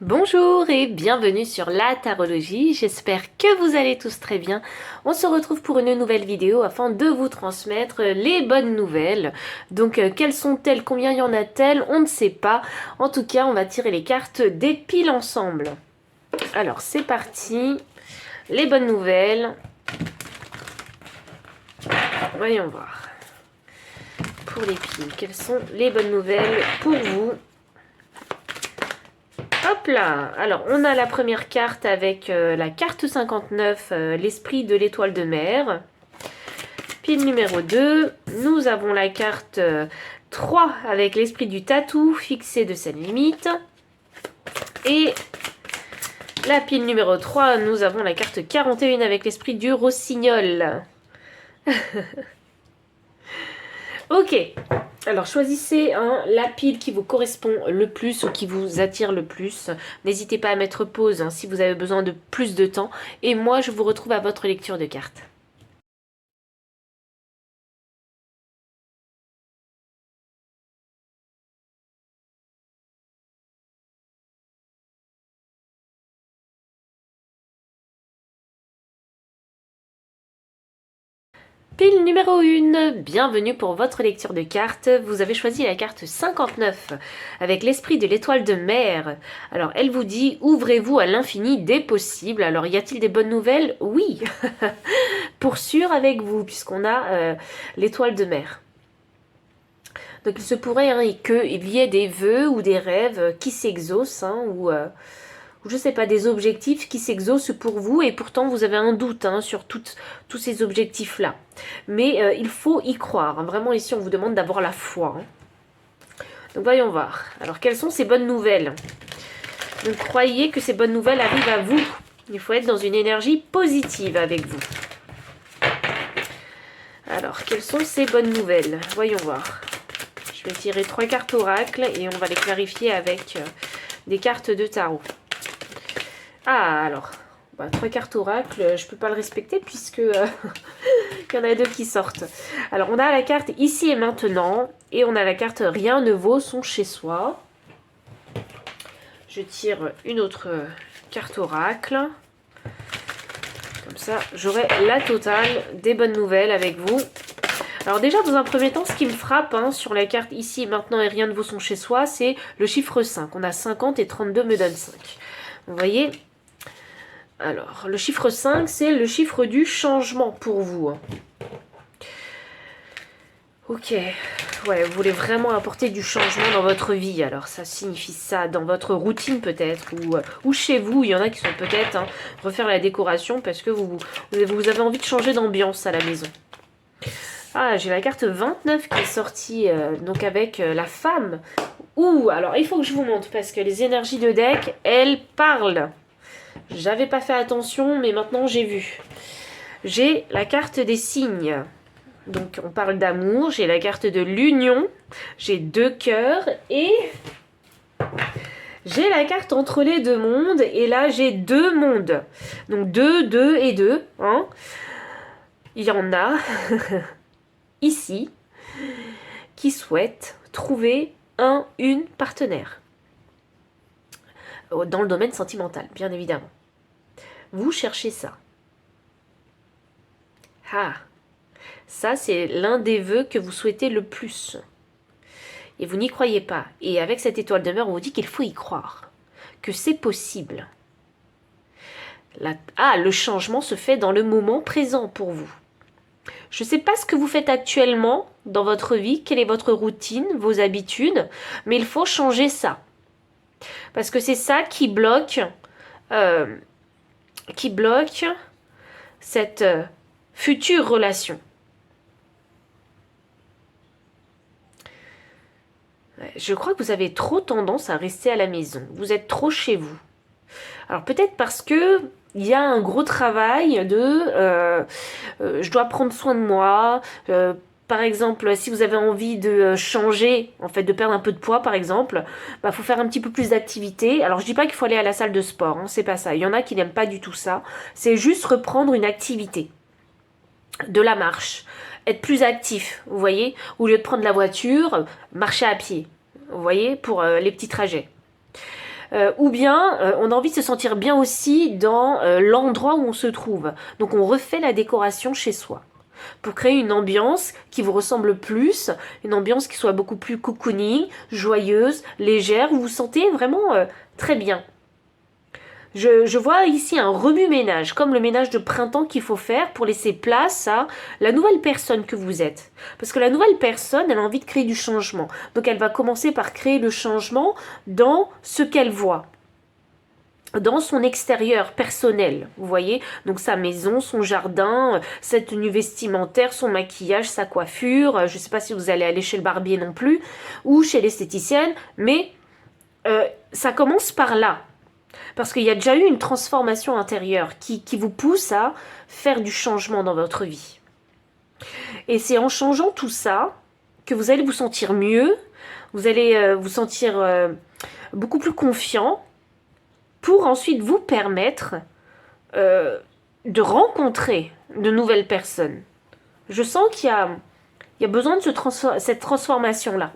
Bonjour et bienvenue sur la tarologie, j'espère que vous allez tous très bien. On se retrouve pour une nouvelle vidéo afin de vous transmettre les bonnes nouvelles. Donc quelles sont-elles, combien y en a-t-elle, on ne sait pas. En tout cas, on va tirer les cartes des piles ensemble. Alors c'est parti, les bonnes nouvelles. Voyons voir. Pour les piles, quelles sont les bonnes nouvelles pour vous ? Hop là! Alors, on a la première carte avec la carte 59, l'esprit de l'étoile de mer. Pile numéro 2, nous avons la carte 3 avec l'esprit du tatou fixé de sa limite. Et la pile numéro 3, nous avons la carte 41 avec l'esprit du rossignol. Ok, alors choisissez la pile qui vous correspond le plus ou qui vous attire le plus. N'hésitez pas à mettre pause si vous avez besoin de plus de temps. Et moi, je vous retrouve à votre lecture de cartes. Pile numéro 1, bienvenue pour votre lecture de cartes. Vous avez choisi la carte 59 avec l'esprit de l'étoile de mer. Alors elle vous dit ouvrez-vous à l'infini des possibles. Alors y a-t-il des bonnes nouvelles? Oui, pour sûr avec vous puisqu'on a l'étoile de mer. Donc il se pourrait qu'il y ait des vœux ou des rêves qui s'exaucent ou je sais pas, des objectifs qui s'exaucent pour vous et pourtant vous avez un doute sur tous ces objectifs-là. Mais il faut y croire. Vraiment ici on vous demande d'avoir la foi. Donc voyons voir. Alors quelles sont ces bonnes nouvelles? Donc croyez que ces bonnes nouvelles arrivent à vous. Il faut être dans une énergie positive avec vous. Alors quelles sont ces bonnes nouvelles? Voyons voir. Je vais tirer 3 cartes oracle et on va les clarifier avec des cartes de tarot. Ah, alors, 3 cartes oracle, je peux pas le respecter puisque il y en a 2 qui sortent. Alors, on a la carte ici et maintenant et on a la carte rien ne vaut son chez soi. Je tire une autre carte oracle. Comme ça, j'aurai la totale des bonnes nouvelles avec vous. Alors déjà, dans un premier temps, ce qui me frappe sur la carte ici et maintenant et rien ne vaut son chez soi, c'est le chiffre 5. On a 50 et 32 me donne 5. Vous voyez ? Alors, le chiffre 5, c'est le chiffre du changement pour vous. Ok, ouais, vous voulez vraiment apporter du changement dans votre vie. Alors, ça signifie ça dans votre routine peut-être, ou chez vous. Il y en a qui sont peut-être refaire la décoration parce que vous avez envie de changer d'ambiance à la maison. Ah, j'ai la carte 29 qui est sortie, donc avec la femme. Ouh, alors il faut que je vous montre parce que les énergies de deck, elles parlent. J'avais pas fait attention, mais maintenant j'ai vu. J'ai la carte des signes. Donc on parle d'amour. J'ai la carte de l'union. J'ai 2 cœurs. Et j'ai la carte entre les 2 mondes. Et là j'ai 2 mondes. Donc 2, 2 et 2. Il y en a ici qui souhaitent trouver une partenaire. Dans le domaine sentimental, bien évidemment. Vous cherchez ça. Ah, ça c'est l'un des vœux que vous souhaitez le plus. Et vous n'y croyez pas. Et avec cette étoile de mer, on vous dit qu'il faut y croire. Que c'est possible. Le changement se fait dans le moment présent pour vous. Je ne sais pas ce que vous faites actuellement dans votre vie, quelle est votre routine, vos habitudes, mais il faut changer ça. Parce que c'est ça qui bloque cette future relation. Je crois que vous avez trop tendance à rester à la maison. Vous êtes trop chez vous. Alors peut-être parce que il y a un gros travail de je dois prendre soin de moi. Par exemple, si vous avez envie de changer, en fait, de perdre un peu de poids, par exemple, faut faire un petit peu plus d'activité. Alors, je dis pas qu'il faut aller à la salle de sport, c'est pas ça. Il y en a qui n'aiment pas du tout ça. C'est juste reprendre une activité, de la marche, être plus actif, vous voyez, au lieu de prendre la voiture, marcher à pied, vous voyez, pour les petits trajets. ou bien on a envie de se sentir bien aussi dans l'endroit où on se trouve. Donc on refait la décoration chez soi pour créer une ambiance qui vous ressemble plus, une ambiance qui soit beaucoup plus cocooning, joyeuse, légère, où vous vous sentez vraiment très bien. Je vois ici un remue-ménage, comme le ménage de printemps qu'il faut faire pour laisser place à la nouvelle personne que vous êtes. Parce que la nouvelle personne, elle a envie de créer du changement. Donc elle va commencer par créer le changement dans ce qu'elle voit, dans son extérieur personnel, vous voyez, donc sa maison, son jardin, sa tenue vestimentaire, son maquillage, sa coiffure, je ne sais pas si vous allez aller chez le barbier non plus, ou chez l'esthéticienne, mais ça commence par là, parce qu'il y a déjà eu une transformation intérieure qui vous pousse à faire du changement dans votre vie. Et c'est en changeant tout ça que vous allez vous sentir mieux, vous allez vous sentir beaucoup plus confiant, pour ensuite vous permettre de rencontrer de nouvelles personnes. Je sens qu'il y a besoin de cette transformation-là.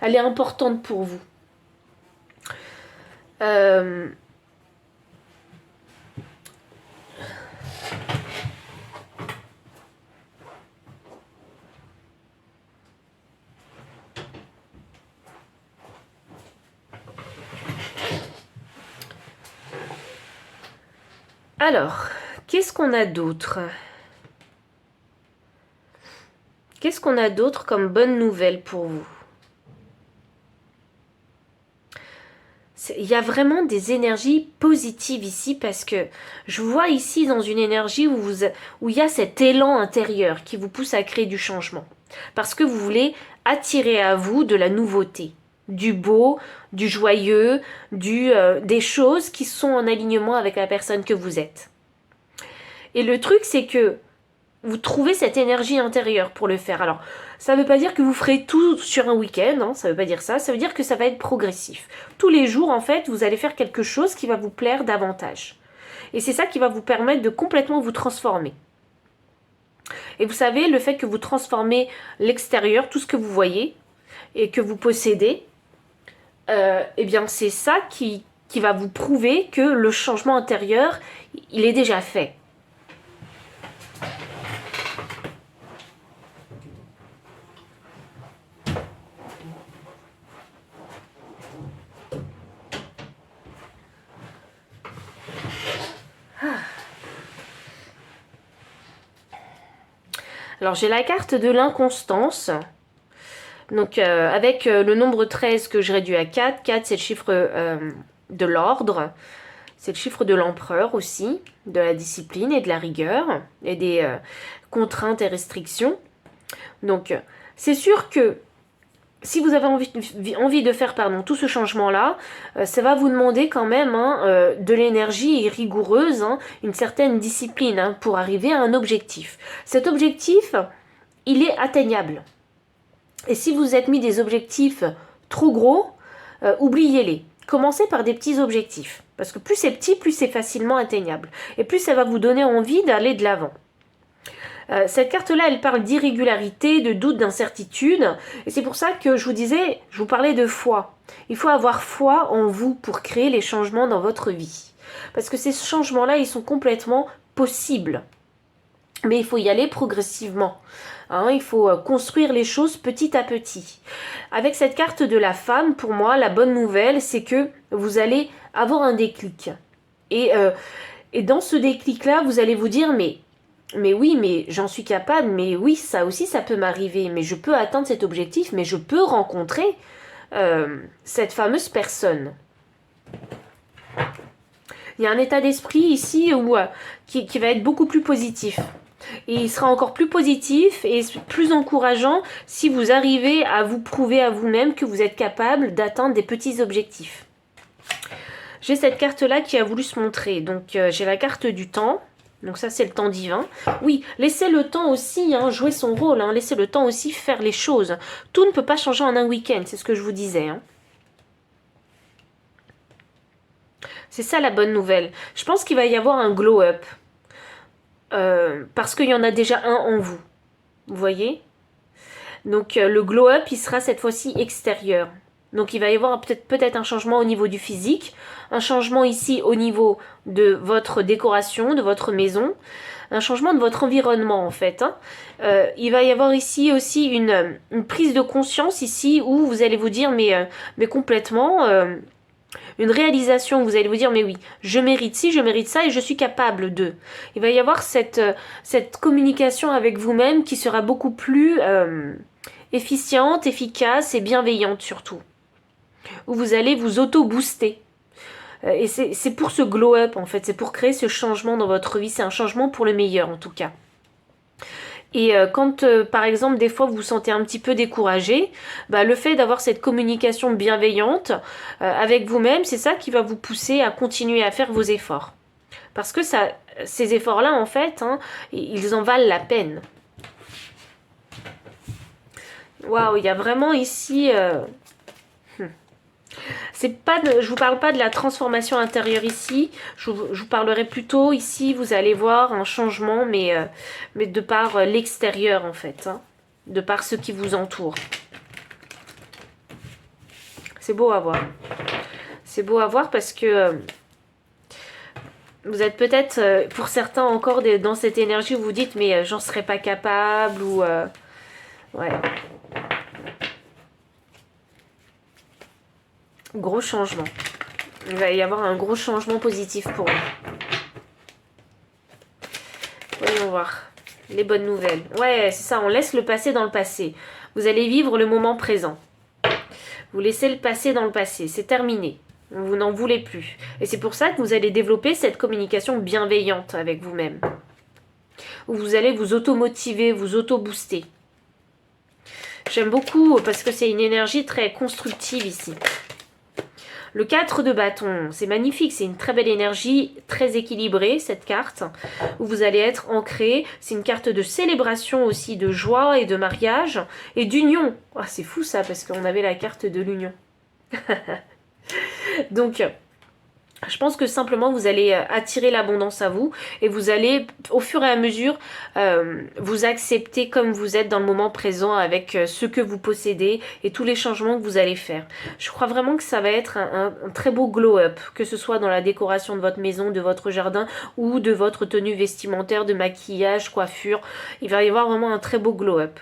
Elle est importante pour vous. Alors, qu'est-ce qu'on a d'autre? Qu'est-ce qu'on a d'autre comme bonne nouvelle pour vous? Il y a vraiment des énergies positives ici parce que je vois ici dans une énergie où il y a cet élan intérieur qui vous pousse à créer du changement. Parce que vous voulez attirer à vous de la nouveauté, du beau, du joyeux, des choses qui sont en alignement avec la personne que vous êtes. Et le truc, c'est que vous trouvez cette énergie intérieure pour le faire. Alors, ça ne veut pas dire que vous ferez tout sur un week-end, hein, ça ne veut pas dire ça. Ça veut dire que ça va être progressif. Tous les jours, en fait, vous allez faire quelque chose qui va vous plaire davantage. Et c'est ça qui va vous permettre de complètement vous transformer. Et vous savez, le fait que vous transformez l'extérieur, tout ce que vous voyez et que vous possédez, eh bien, c'est ça qui va vous prouver que le changement intérieur, il est déjà fait. Alors j'ai la carte de l'inconstance, donc avec le nombre 13 que je réduis à 4, 4 c'est le chiffre de l'ordre, c'est le chiffre de l'empereur aussi, de la discipline et de la rigueur, et des contraintes et restrictions. Donc c'est sûr que si vous avez envie de faire tout ce changement-là, ça va vous demander quand même de l'énergie rigoureuse, une certaine discipline pour arriver à un objectif. Cet objectif, il est atteignable. Et si vous êtes mis des objectifs trop gros, oubliez-les. Commencez par des petits objectifs. Parce que plus c'est petit, plus c'est facilement atteignable. Et plus ça va vous donner envie d'aller de l'avant. Cette carte-là, elle parle d'irrégularité, de doute, d'incertitude. Et c'est pour ça que je vous parlais de foi. Il faut avoir foi en vous pour créer les changements dans votre vie. Parce que ces changements-là, ils sont complètement possibles. Mais il faut y aller progressivement. Il faut construire les choses petit à petit. Avec cette carte de la femme, pour moi, la bonne nouvelle, c'est que vous allez avoir un déclic. Et dans ce déclic-là, vous allez vous dire, mais oui, mais j'en suis capable, mais oui, ça aussi, ça peut m'arriver, mais je peux atteindre cet objectif, mais je peux rencontrer cette fameuse personne. Il y a un état d'esprit ici qui va être beaucoup plus positif. Et il sera encore plus positif et plus encourageant si vous arrivez à vous prouver à vous-même que vous êtes capable d'atteindre des petits objectifs. J'ai cette carte-là qui a voulu se montrer. Donc j'ai la carte du temps. Donc ça, c'est le temps divin. Oui, laissez le temps aussi jouer son rôle. Laissez le temps aussi faire les choses. Tout ne peut pas changer en un week-end, c'est ce que je vous disais. C'est ça la bonne nouvelle. Je pense qu'il va y avoir un glow-up. Parce qu'il y en a déjà un en vous. Vous voyez? Donc le glow-up, il sera cette fois-ci extérieur. Donc il va y avoir peut-être un changement au niveau du physique, un changement ici au niveau de votre décoration, de votre maison, un changement de votre environnement en fait. Hein. Il va y avoir ici aussi une prise de conscience ici où vous allez vous dire mais complètement une réalisation où vous allez vous dire mais oui, je mérite ci, je mérite ça et je suis capable de. Il va y avoir cette communication avec vous-même qui sera beaucoup plus efficiente, efficace et bienveillante surtout. Où vous allez vous auto-booster. Et c'est pour ce glow-up en fait, c'est pour créer ce changement dans votre vie, c'est un changement pour le meilleur en tout cas. Et quand par exemple des fois vous vous sentez un petit peu découragé, bah, le fait d'avoir cette communication bienveillante avec vous-même, c'est ça qui va vous pousser à continuer à faire vos efforts. Parce que ça, ces efforts-là en fait, hein, ils en valent la peine. Waouh, il y a vraiment ici... C'est pas je vous parle pas de la transformation intérieure ici, je vous parlerai plutôt ici, vous allez voir un changement, mais de par l'extérieur en fait, hein, de par ce qui vous entoure. C'est beau à voir. C'est beau à voir parce que vous êtes peut-être, pour certains encore dans cette énergie où vous dites mais j'en serais pas capable ou... ouais. Gros changement. Il va y avoir un gros changement positif pour vous. Voyons voir. Les bonnes nouvelles. Ouais, c'est ça, on laisse le passé dans le passé. Vous allez vivre le moment présent. Vous laissez le passé dans le passé. C'est terminé. Vous n'en voulez plus. Et c'est pour ça que vous allez développer cette communication bienveillante avec vous-même. Où vous allez vous auto-motiver, vous auto-booster. J'aime beaucoup parce que c'est une énergie très constructive ici. Le 4 de bâton, c'est magnifique, c'est une très belle énergie, très équilibrée cette carte, où vous allez être ancré. C'est une carte de célébration aussi, de joie et de mariage, et d'union. Oh, c'est fou ça, parce qu'on avait la carte de l'union. Donc, je pense que simplement vous allez attirer l'abondance à vous et vous allez au fur et à mesure vous accepter comme vous êtes dans le moment présent avec ce que vous possédez et tous les changements que vous allez faire. Je crois vraiment que ça va être un très beau glow-up, que ce soit dans la décoration de votre maison, de votre jardin ou de votre tenue vestimentaire, de maquillage, coiffure. Il va y avoir vraiment un très beau glow-up.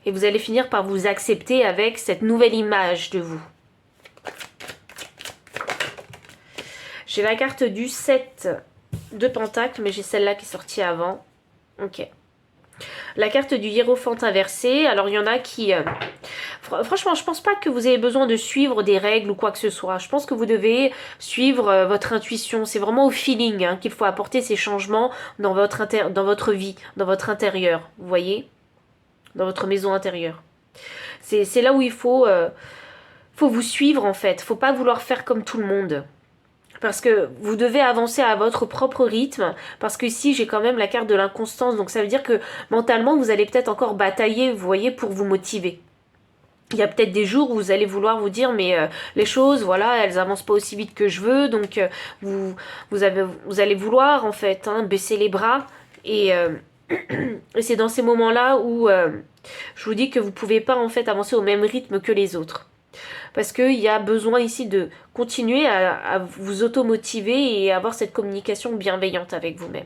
Et vous allez finir par vous accepter avec cette nouvelle image de vous. J'ai la carte du 7 de Pentacle, mais j'ai celle-là qui est sortie avant. Ok. La carte du Hiérophante inversé. Alors, il y en a qui... franchement, je pense pas que vous ayez besoin de suivre des règles ou quoi que ce soit. Je pense que vous devez suivre votre intuition. C'est vraiment au feeling hein, qu'il faut apporter ces changements dans votre vie, dans votre intérieur. Vous voyez? Dans votre maison intérieure. C'est là où il faut vous suivre, en fait. Faut pas vouloir faire comme tout le monde. Parce que vous devez avancer à votre propre rythme. Parce que ici, j'ai quand même la carte de l'inconstance. Donc ça veut dire que mentalement, vous allez peut-être encore batailler, vous voyez, pour vous motiver. Il y a peut-être des jours où vous allez vouloir vous dire mais les choses, voilà, elles avancent pas aussi vite que je veux. Donc vous allez vouloir en fait hein, baisser les bras. Et c'est dans ces moments-là où je vous dis que vous pouvez pas en fait avancer au même rythme que les autres. Parce qu'il y a besoin ici de continuer à vous auto-motiver et avoir cette communication bienveillante avec vous-même.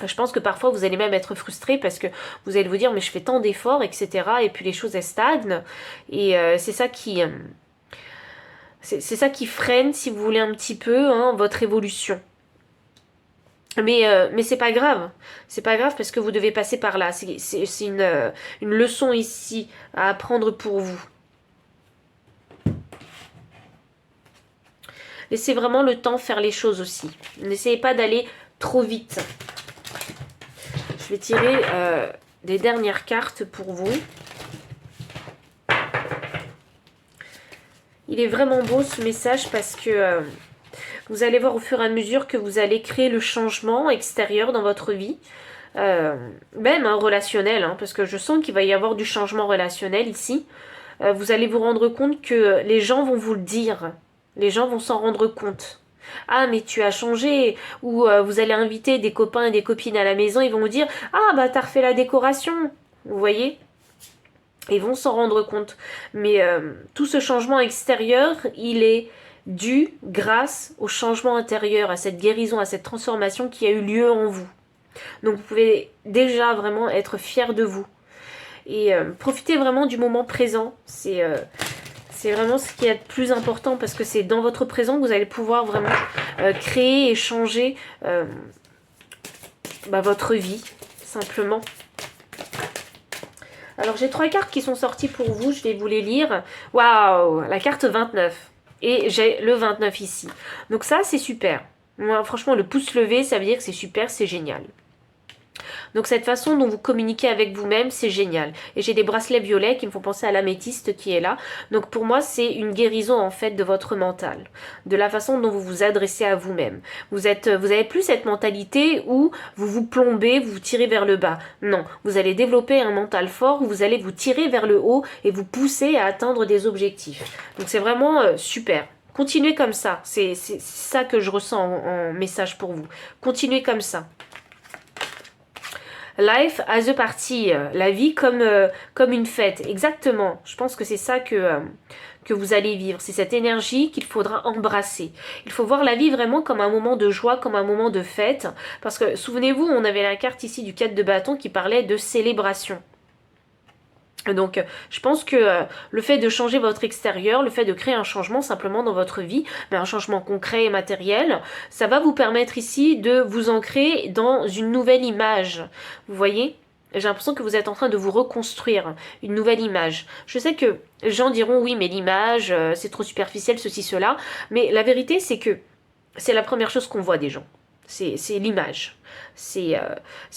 Je pense que parfois vous allez même être frustré parce que vous allez vous dire mais je fais tant d'efforts, etc. Et puis les choses elles stagnent. Et c'est ça qui freine, si vous voulez, un petit peu hein, votre évolution. Mais c'est pas grave. C'est pas grave parce que vous devez passer par là. C'est une leçon ici à apprendre pour vous. Laissez vraiment le temps faire les choses aussi. N'essayez pas d'aller trop vite. Je vais tirer des dernières cartes pour vous. Il est vraiment beau ce message parce que vous allez voir au fur et à mesure que vous allez créer le changement extérieur dans votre vie. Même hein, relationnel, hein, parce que je sens qu'il va y avoir du changement relationnel ici. Vous allez vous rendre compte que les gens vont vous le dire. Les gens vont s'en rendre compte. Ah mais tu as changé. Ou vous allez inviter des copains et des copines à la maison. Ils vont vous dire ah bah t'as refait la décoration. Vous voyez. Ils vont s'en rendre compte. Mais tout ce changement extérieur, il est dû grâce au changement intérieur, à cette guérison, à cette transformation qui a eu lieu en vous. Donc vous pouvez déjà vraiment être fiers de vous. Et profitez vraiment du moment présent. C'est vraiment ce qui est le plus important parce que c'est dans votre présent que vous allez pouvoir vraiment créer et changer votre vie, simplement. Alors j'ai 3 cartes qui sont sorties pour vous, je vais vous les lire. Waouh, la carte 29. Et j'ai le 29 ici. Donc ça, c'est super. Moi, franchement, le pouce levé, ça veut dire que c'est super, c'est génial. Donc cette façon dont vous communiquez avec vous-même, c'est génial. Et j'ai des bracelets violets qui me font penser à l'améthyste qui est là. Donc pour moi, c'est une guérison en fait de votre mental, de la façon dont vous vous adressez à vous-même. Vous avez plus cette mentalité où vous vous plombez, vous vous tirez vers le bas. Non, vous allez développer un mental fort où vous allez vous tirer vers le haut et vous pousser à atteindre des objectifs. Donc c'est vraiment super. Continuez comme ça. C'est ça que je ressens en message pour vous. Continuez comme ça. Life as a party, la vie comme une fête, exactement. Je pense que c'est ça que vous allez vivre, c'est cette énergie qu'il faudra embrasser. Il faut voir la vie vraiment comme un moment de joie, comme un moment de fête, parce que souvenez-vous, on avait la carte ici du 4 de bâton qui parlait de célébration. Donc je pense que le fait de changer votre extérieur, le fait de créer un changement simplement dans votre vie, mais un changement concret et matériel, ça va vous permettre ici de vous ancrer dans une nouvelle image. Vous voyez ? J'ai l'impression que vous êtes en train de vous reconstruire une nouvelle image. Je sais que les gens diront oui mais l'image c'est trop superficiel, ceci, cela, mais la vérité c'est que c'est la première chose qu'on voit des gens. C'est l'image, c'est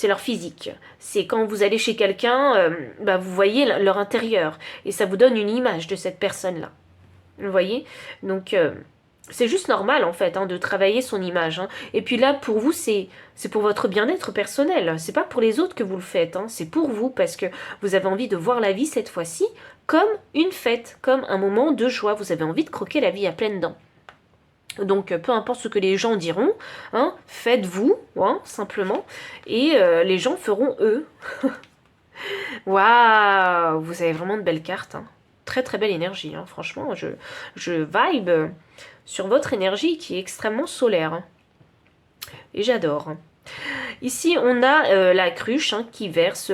leur physique. C'est quand vous allez chez quelqu'un, vous voyez leur intérieur et ça vous donne une image de cette personne-là. Vous voyez ? Donc c'est juste normal en fait de travailler son image. Et puis là pour vous c'est pour votre bien-être personnel. C'est pas pour les autres que vous le faites. C'est pour vous parce que vous avez envie de voir la vie cette fois-ci comme une fête, comme un moment de joie. Vous avez envie de croquer la vie à pleines dents. Donc peu importe ce que les gens diront, faites-vous, simplement, et les gens feront eux. Waouh, vous avez vraiment de belles cartes. Très très belle énergie, franchement, je vibe sur votre énergie qui est extrêmement solaire. Et j'adore. Ici, on a la cruche qui verse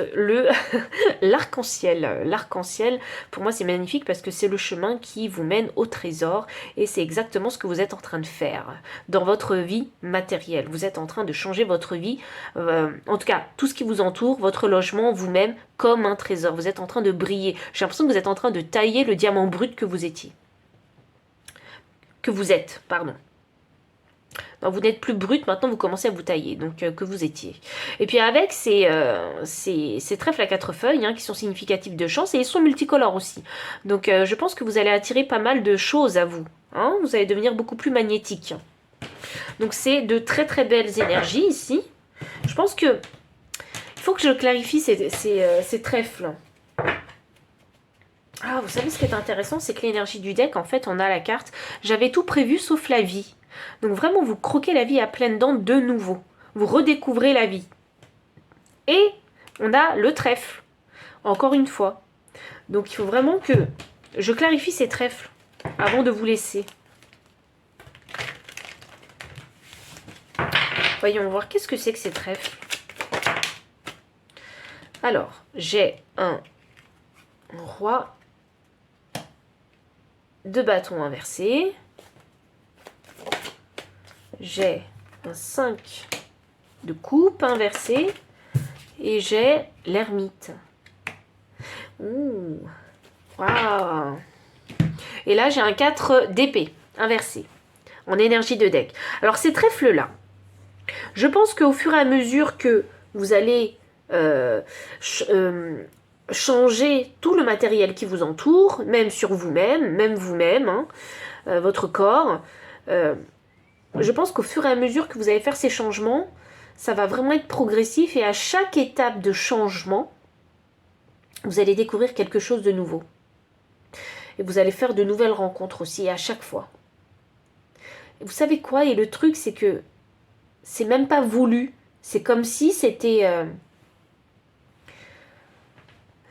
l'arc-en-ciel. L'arc-en-ciel, pour moi, c'est magnifique parce que c'est le chemin qui vous mène au trésor et c'est exactement ce que vous êtes en train de faire dans votre vie matérielle. Vous êtes en train de changer votre vie, en tout cas, tout ce qui vous entoure, votre logement, vous-même, comme un trésor. Vous êtes en train de briller. J'ai l'impression que vous êtes en train de tailler le diamant brut que vous étiez. Que vous êtes, pardon. Non, vous n'êtes plus brut, maintenant vous commencez à vous tailler, donc que vous étiez. Et puis avec ces trèfles à 4 feuilles, qui sont significatifs de chance, et ils sont multicolores aussi. Donc je pense que vous allez attirer pas mal de choses à vous. Vous allez devenir beaucoup plus magnétique. Donc c'est de très très belles énergies ici. Je pense que il faut que je clarifie ces trèfles. Ah, vous savez ce qui est intéressant, c'est que l'énergie du deck, en fait, on a la carte « J'avais tout prévu sauf la vie ». Donc vraiment, vous croquez la vie à pleines dents de nouveau. Vous redécouvrez la vie. Et on a le trèfle, encore une fois. Donc il faut vraiment que je clarifie ces trèfles avant de vous laisser. Voyons voir, qu'est-ce que c'est que ces trèfles? Alors, j'ai un roi de bâton inversé. J'ai un 5 de coupe inversé. Et j'ai l'ermite. Ouh. Waouh. Et là, j'ai un 4 d'épée inversé. En énergie de deck. Alors, ces trèfles-là, je pense qu'au fur et à mesure que vous allez changer tout le matériel qui vous entoure, même sur vous-même, même vous-même, votre corps, je pense qu'au fur et à mesure que vous allez faire ces changements, ça va vraiment être progressif et à chaque étape de changement, vous allez découvrir quelque chose de nouveau. Et vous allez faire de nouvelles rencontres aussi à chaque fois. Et vous savez quoi? Et le truc, c'est que c'est même pas voulu. C'est comme si c'était...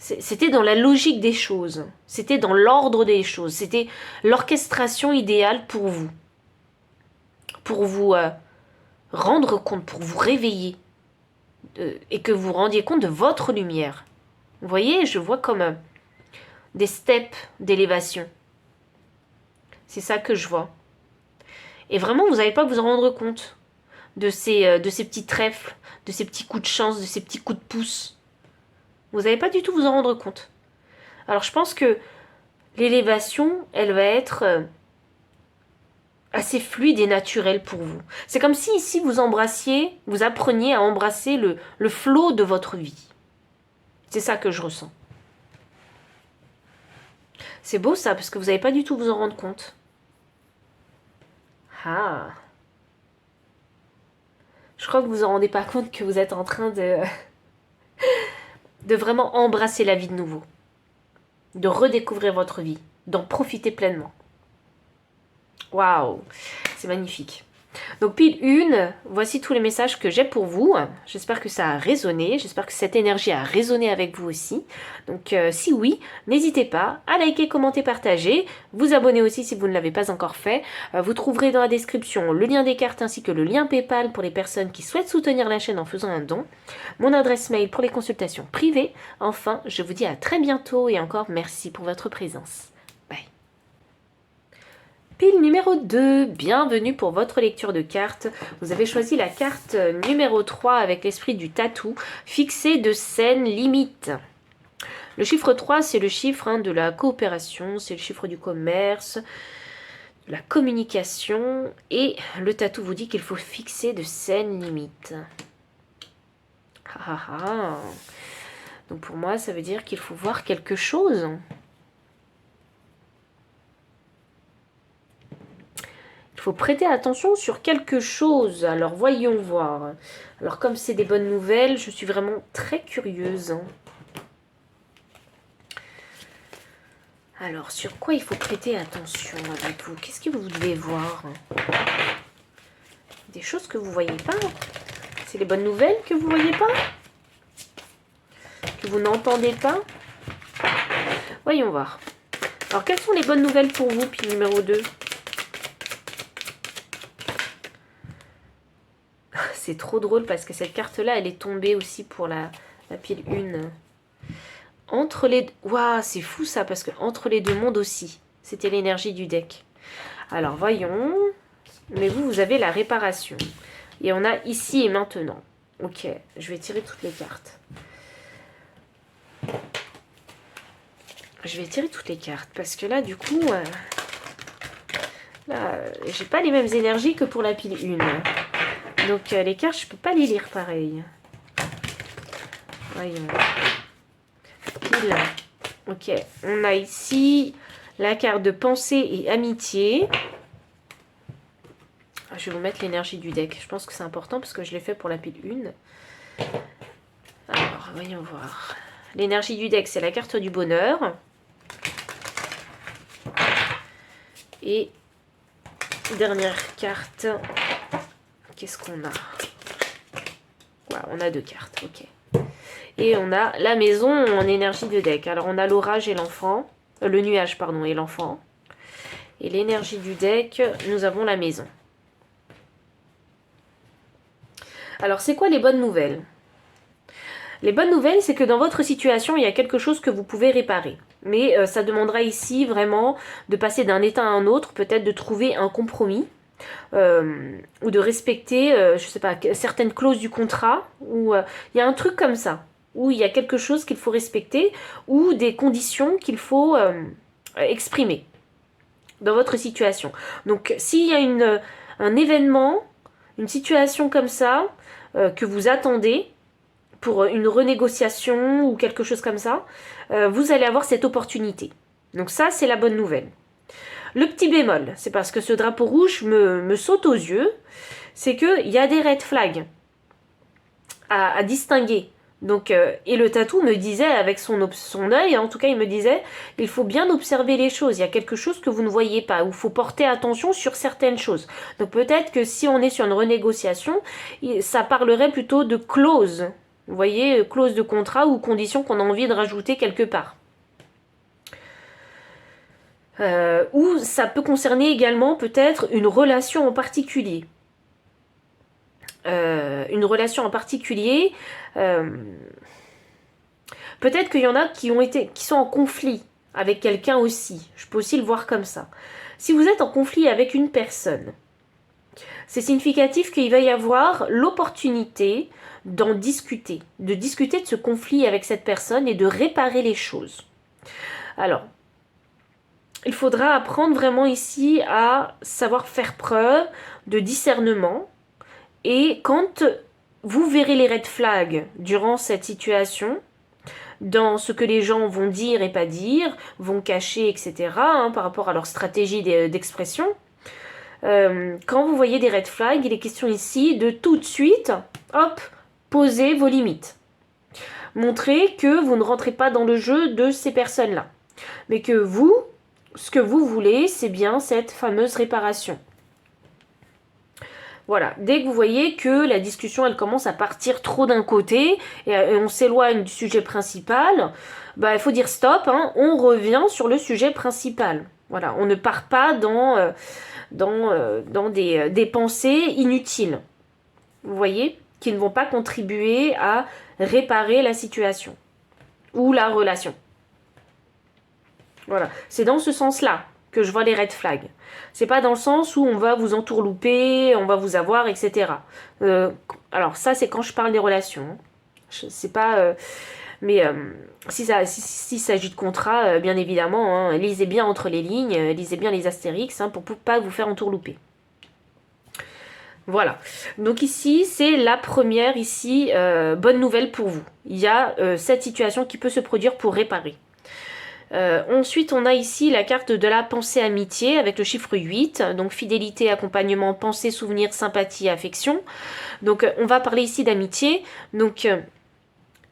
C'était dans la logique des choses. C'était dans l'ordre des choses. C'était l'orchestration idéale pour vous. Pour vous rendre compte, pour vous réveiller. Et que vous rendiez compte de votre lumière. Vous voyez, je vois comme des steps d'élévation. C'est ça que je vois. Et vraiment, vous n'allez pas vous en rendre compte de ces petits trèfles, de ces petits coups de chance, de ces petits coups de pouce. Vous n'allez pas du tout vous en rendre compte. Alors je pense que l'élévation, elle va être assez fluide et naturelle pour vous. C'est comme si ici vous embrassiez, vous appreniez à embrasser le flot de votre vie. C'est ça que je ressens. C'est beau ça, parce que vous n'allez pas du tout vous en rendre compte. Ah. Je crois que vous vous en rendez pas compte que vous êtes en train de vraiment embrasser la vie de nouveau. De redécouvrir votre vie. D'en profiter pleinement. Waouh, c'est magnifique. Donc pile 1, voici tous les messages que j'ai pour vous. J'espère que ça a résonné, j'espère que cette énergie a résonné avec vous aussi. Donc si oui, n'hésitez pas à liker, commenter, partager, vous abonner aussi si vous ne l'avez pas encore fait. Vous trouverez dans la description le lien des cartes ainsi que le lien PayPal pour les personnes qui souhaitent soutenir la chaîne en faisant un don. Mon adresse mail pour les consultations privées. Enfin, je vous dis à très bientôt et encore merci pour votre présence. Pile numéro 2, bienvenue pour votre lecture de cartes. Vous avez choisi la carte numéro 3 avec l'esprit du tatou, fixé de scène limite. Le chiffre 3, c'est le chiffre de la coopération, c'est le chiffre du commerce, de la communication. Et le tatou vous dit qu'il faut fixer de scène limite. Donc pour moi, ça veut dire qu'il faut voir quelque chose. Il faut prêter attention sur quelque chose. Alors, voyons voir. Alors, comme c'est des bonnes nouvelles, je suis vraiment très curieuse. Alors, sur quoi il faut prêter attention avec vous? Qu'est-ce que vous devez voir? Des choses que vous ne voyez pas? C'est les bonnes nouvelles que vous ne voyez pas? Que vous n'entendez pas? Voyons voir. Alors, quelles sont les bonnes nouvelles pour vous, puis numéro 2? C'est trop drôle parce que cette carte-là, elle est tombée aussi pour la pile 1. Entre les deux... Waouh, c'est fou ça, parce que entre les deux mondes aussi. C'était l'énergie du deck. Alors, voyons. Mais vous avez la réparation. Et on a ici et maintenant. Ok, je vais tirer toutes les cartes. Je vais tirer toutes les cartes, parce que là, du coup... là, j'ai pas les mêmes énergies que pour la pile 1. Donc les cartes, je peux pas les lire pareil. Voyons. Pile. Ok, on a ici la carte de pensée et amitié. Je vais vous mettre l'énergie du deck. Je pense que c'est important parce que je l'ai fait pour la pile 1. Alors, voyons voir. L'énergie du deck, c'est la carte du bonheur. Et dernière carte... Qu'est-ce qu'on a? Voilà, on a 2 cartes, ok. Et on a la maison en énergie de deck. Alors on a l'orage et l'enfant. Le nuage, pardon, et l'enfant. Et l'énergie du deck, nous avons la maison. Alors c'est quoi les bonnes nouvelles? Les bonnes nouvelles, c'est que dans votre situation, il y a quelque chose que vous pouvez réparer. Mais ça demandera ici vraiment de passer d'un état à un autre, peut-être de trouver un compromis. Ou de respecter, je sais pas, certaines clauses du contrat, ou il y a un truc comme ça, où il y a quelque chose qu'il faut respecter, ou des conditions qu'il faut exprimer dans votre situation. Donc s'il y a un événement, une situation comme ça, que vous attendez, pour une renégociation ou quelque chose comme ça, vous allez avoir cette opportunité. Donc ça, c'est la bonne nouvelle. Le petit bémol, c'est parce que ce drapeau rouge me saute aux yeux, c'est qu'il y a des red flags à distinguer. Donc, et le tatou me disait, avec son œil, en tout cas il me disait, il faut bien observer les choses, il y a quelque chose que vous ne voyez pas, où il faut porter attention sur certaines choses. Donc peut-être que si on est sur une renégociation, ça parlerait plutôt de clause Vous voyez, clause de contrat ou condition qu'on a envie de rajouter quelque part. Ou ça peut concerner également peut-être une relation en particulier. Une relation en particulier. Peut-être qu'il y en a qui sont en conflit avec quelqu'un aussi. Je peux aussi le voir comme ça. Si vous êtes en conflit avec une personne, c'est significatif qu'il va y avoir l'opportunité d'en discuter, de ce conflit avec cette personne et de réparer les choses. Alors, il faudra apprendre vraiment ici à savoir faire preuve de discernement. Et quand vous verrez les red flags durant cette situation, dans ce que les gens vont dire et pas dire, vont cacher, etc., par rapport à leur stratégie d'expression, quand vous voyez des red flags, il est question ici de tout de suite, hop, poser vos limites. Montrez que vous ne rentrez pas dans le jeu de ces personnes-là. Mais que vous, ce que vous voulez, c'est bien cette fameuse réparation. Voilà, dès que vous voyez que la discussion, elle commence à partir trop d'un côté, et on s'éloigne du sujet principal, il faut dire stop, on revient sur le sujet principal. Voilà, on ne part pas dans des pensées inutiles. Vous voyez, qui ne vont pas contribuer à réparer la situation ou la relation. Voilà, c'est dans ce sens-là que je vois les red flags. C'est pas dans le sens où on va vous entourlouper, on va vous avoir, etc. Alors ça, c'est quand je parle des relations. C'est pas... s'il s'agit de contrat, bien évidemment, lisez bien entre les lignes, lisez bien les astérix, pour ne pas vous faire entourlouper. Voilà. Donc ici, c'est la première bonne nouvelle pour vous. Il y a cette situation qui peut se produire pour réparer. Ensuite, on a ici la carte de la pensée amitié avec le chiffre 8. Donc fidélité, accompagnement, pensée, souvenir, sympathie, affection. Donc on va parler ici d'amitié. Donc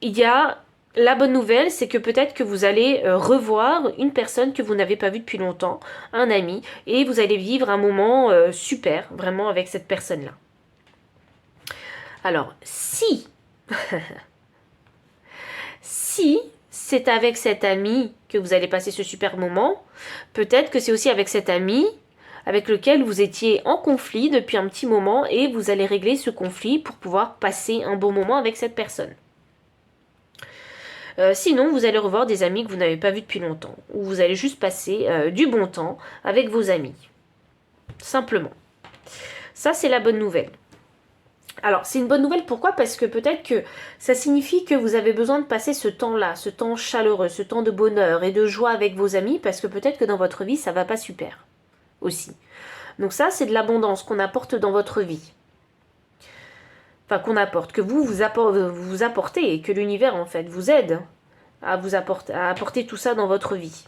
il y a la bonne nouvelle, c'est que peut-être que vous allez revoir une personne que vous n'avez pas vue depuis longtemps, un ami, et vous allez vivre un moment super, vraiment, avec cette personne-là. Alors, si c'est avec cet ami que vous allez passer ce super moment, peut-être que c'est aussi avec cet ami avec lequel vous étiez en conflit depuis un petit moment et vous allez régler ce conflit pour pouvoir passer un bon moment avec cette personne. Sinon, vous allez revoir des amis que vous n'avez pas vus depuis longtemps, ou vous allez juste passer du bon temps avec vos amis. Simplement. Ça, c'est la bonne nouvelle. Alors, c'est une bonne nouvelle, pourquoi? Parce que peut-être que ça signifie que vous avez besoin de passer ce temps-là, ce temps chaleureux, ce temps de bonheur et de joie avec vos amis, parce que peut-être que dans votre vie, ça va pas super, aussi. Donc ça, c'est de l'abondance qu'on apporte dans votre vie. Enfin, qu'on apporte, que vous apportez, et que l'univers, en fait, vous aide à apporter tout ça dans votre vie.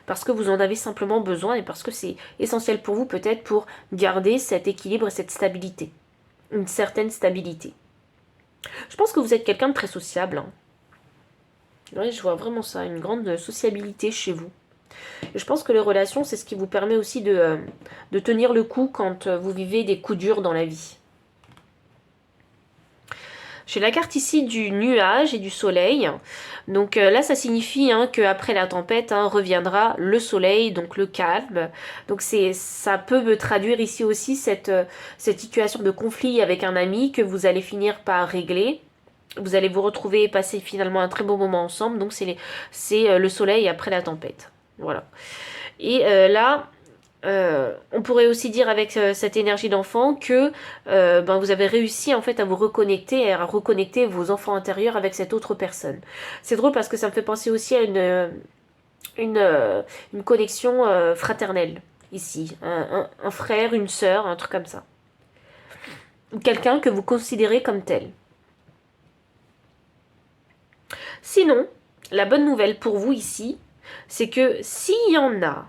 Parce que vous en avez simplement besoin et parce que c'est essentiel pour vous peut-être pour garder cet équilibre et cette stabilité. Une certaine stabilité. Je pense que vous êtes quelqu'un de très sociable. Oui, je vois vraiment ça, une grande sociabilité chez vous. Et je pense que les relations, c'est ce qui vous permet aussi de tenir le coup quand vous vivez des coups durs dans la vie. J'ai la carte ici du nuage et du soleil. Donc là, ça signifie qu'après la tempête reviendra le soleil, donc le calme. Donc ça peut me traduire ici aussi cette situation de conflit avec un ami que vous allez finir par régler. Vous allez vous retrouver et passer finalement un très beau moment ensemble. Donc c'est le soleil après la tempête. Voilà. Et là... on pourrait aussi dire avec cette énergie d'enfant que vous avez réussi en fait à vous reconnecter et à reconnecter vos enfants intérieurs avec cette autre personne. C'est drôle parce que ça me fait penser aussi à une connexion fraternelle ici, un frère, une sœur, un truc comme ça, ou quelqu'un que vous considérez comme tel. Sinon, la bonne nouvelle pour vous ici, c'est que s'il y en a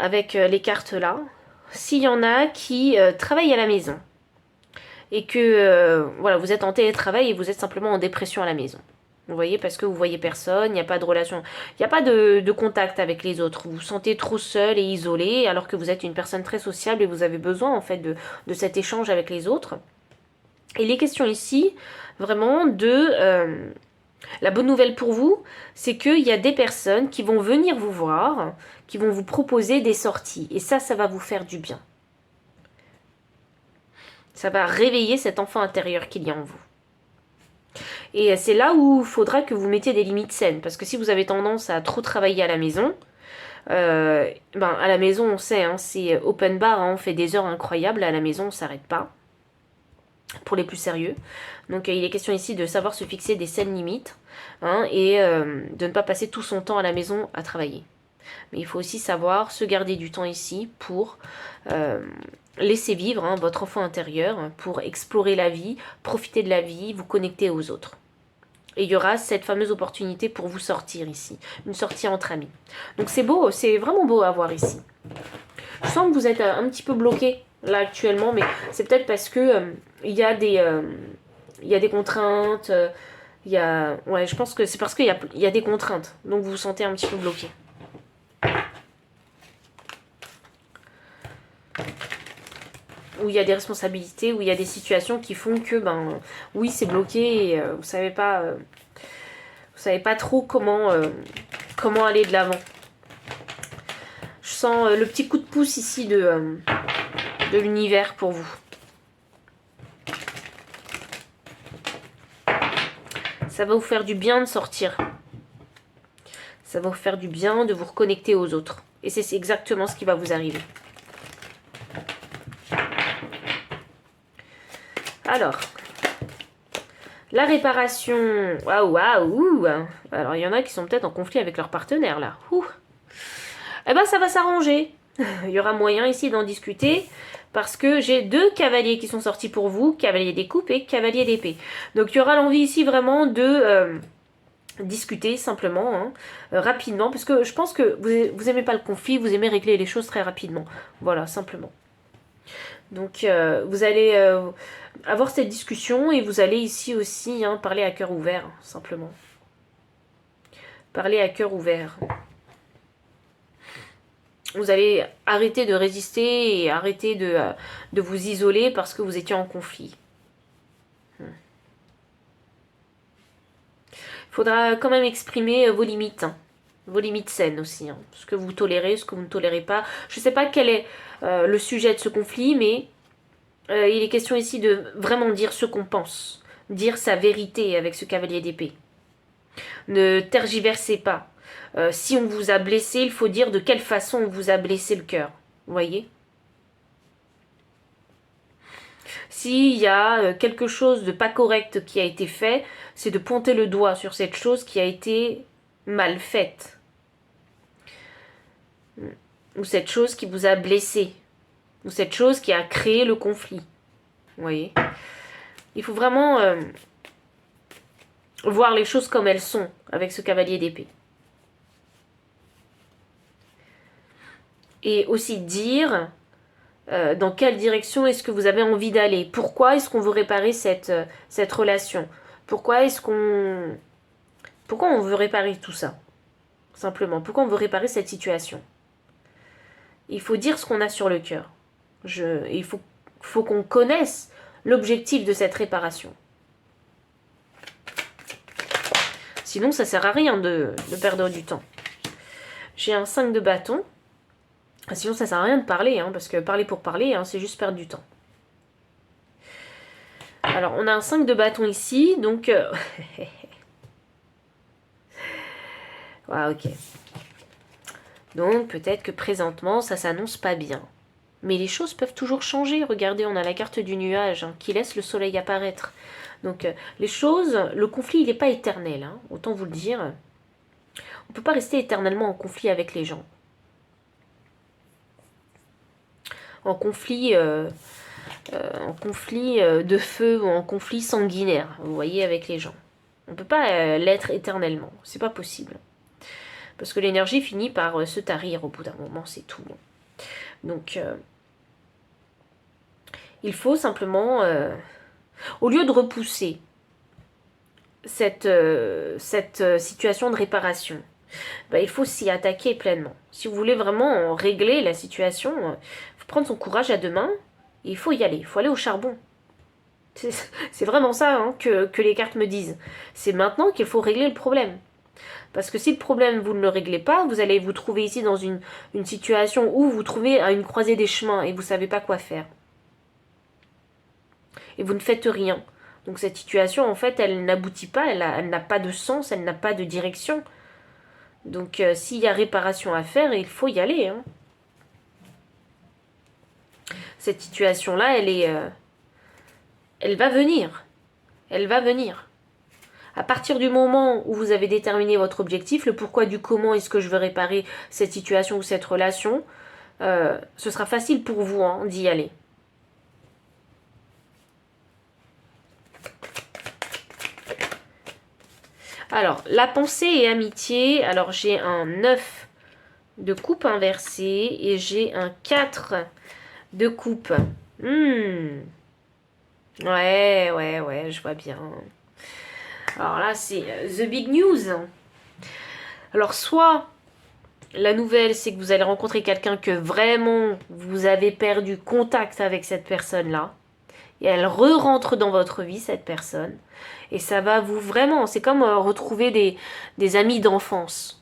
avec les cartes là, s'il y en a qui travaillent à la maison et que voilà, vous êtes en télétravail et vous êtes simplement en dépression à la maison. Vous voyez, parce que vous voyez personne, il n'y a pas de relation, il n'y a pas de contact avec les autres. Vous vous sentez trop seul et isolé, alors que vous êtes une personne très sociable et vous avez besoin en fait de cet échange avec les autres. Et les questions ici, vraiment la bonne nouvelle pour vous, c'est qu'il y a des personnes qui vont venir vous voir, qui vont vous proposer des sorties. Et ça va vous faire du bien. Ça va réveiller cet enfant intérieur qu'il y a en vous. Et c'est là où il faudra que vous mettiez des limites saines. Parce que si vous avez tendance à trop travailler à la maison, à la maison on sait, hein, c'est open bar, hein, on fait des heures incroyables, à la maison on ne s'arrête pas. Pour les plus sérieux. Donc il est question ici de savoir se fixer des saines limites, hein, et de ne pas passer tout son temps à la maison à travailler. Mais il faut aussi savoir se garder du temps ici pour laisser vivre, hein, votre enfant intérieur, pour explorer la vie, profiter de la vie, vous connecter aux autres. Et il y aura cette fameuse opportunité pour vous sortir ici, une sortie entre amis. Donc c'est beau, c'est vraiment beau à voir ici. Je sens que vous êtes un petit peu bloqué là actuellement, mais c'est peut-être parce que il y a des contraintes, ouais, je pense que c'est parce qu'il y a des contraintes, donc vous vous sentez un petit peu bloqué. Où il y a des responsabilités, où il y a des situations qui font que, oui, c'est bloqué et vous savez pas trop comment aller de l'avant. Je sens le petit coup de pouce ici de l'univers pour vous. Ça va vous faire du bien de sortir. Ça va vous faire du bien de vous reconnecter aux autres. Et c'est exactement ce qui va vous arriver. Alors, la réparation. Waouh, waouh. Alors, il y en a qui sont peut-être en conflit avec leur partenaire, là. Ouh. Eh ben, ça va s'arranger. Il y aura moyen ici d'en discuter. Parce que j'ai 2 cavaliers qui sont sortis pour vous. Cavalier des coupes et cavalier d'épée. Donc, il y aura l'envie ici vraiment de discuter simplement, hein, rapidement. Parce que je pense que vous aimez pas le conflit. Vous aimez régler les choses très rapidement. Voilà, simplement. Donc, vous allez avoir cette discussion et vous allez ici aussi, hein, parler à cœur ouvert, simplement. Parler à cœur ouvert. Vous allez arrêter de résister et arrêter de vous isoler parce que vous étiez en conflit. Il faudra quand même exprimer vos limites, hein. Vos limites saines aussi, hein. Ce que vous tolérez, ce que vous ne tolérez pas. Je ne sais pas quel est le sujet de ce conflit, mais il est question ici de vraiment dire ce qu'on pense. Dire sa vérité avec ce cavalier d'épée. Ne tergiversez pas. Si on vous a blessé, il faut dire de quelle façon on vous a blessé le cœur. Vous voyez ? S'il y a quelque chose de pas correct qui a été fait, c'est de pointer le doigt sur cette chose qui a été mal faite. Ou cette chose qui vous a blessé. Ou cette chose qui a créé le conflit. Vous voyez ? Il faut vraiment voir les choses comme elles sont avec ce cavalier d'épée. Et aussi dire dans quelle direction est-ce que vous avez envie d'aller. Pourquoi est-ce qu'on veut réparer cette relation. Pourquoi on veut réparer tout ça. Simplement. Pourquoi on veut réparer cette situation. Il faut dire ce qu'on a sur le cœur. Il faut qu'on connaisse l'objectif de cette réparation. Sinon, ça sert à rien de perdre du temps. J'ai un 5 de bâton. Sinon, ça sert à rien de parler, hein, parce que parler pour parler, hein, c'est juste perdre du temps. Alors, on a un 5 de bâton ici, donc... ok. Donc, peut-être que présentement, ça s'annonce pas bien. Mais les choses peuvent toujours changer. Regardez, on a la carte du nuage, hein, qui laisse le soleil apparaître. Donc, les choses, le conflit, il n'est pas éternel, hein, autant vous le dire. On ne peut pas rester éternellement en conflit avec les gens. En conflit de feu ou en conflit sanguinaire, vous voyez, avec les gens. On ne peut pas l'être éternellement, c'est pas possible. Parce que l'énergie finit par se tarir au bout d'un moment, c'est tout. Donc, il faut simplement, au lieu de repousser cette situation de réparation, bah, il faut s'y attaquer pleinement. Si vous voulez vraiment régler la situation, il faut prendre son courage à deux mains et il faut y aller. Il faut aller au charbon. C'est vraiment ça hein, que les cartes me disent. C'est maintenant qu'il faut régler le problème. Parce que si le problème, vous ne le réglez pas, vous allez vous trouver ici dans une situation où vous vous trouvez à une croisée des chemins et vous ne savez pas quoi faire. Et vous ne faites rien. Donc cette situation, en fait, elle n'aboutit pas, elle n'a pas de sens, elle n'a pas de direction. Donc s'il y a réparation à faire, il faut y aller. Hein. Cette situation-là, elle va venir. Elle va venir. À partir du moment où vous avez déterminé votre objectif, le pourquoi du comment est-ce que je veux réparer cette situation ou cette relation, ce sera facile pour vous hein, d'y aller. Alors, la pensée et amitié. Alors, j'ai un 9 de coupe inversée et j'ai un 4 de coupe. Ouais, je vois bien. Alors là, c'est the big news. Alors, soit la nouvelle, c'est que vous allez rencontrer quelqu'un que vraiment vous avez perdu contact avec cette personne-là. Et elle re-rentre dans votre vie, cette personne. Et ça va vous vraiment... C'est comme retrouver des amis d'enfance.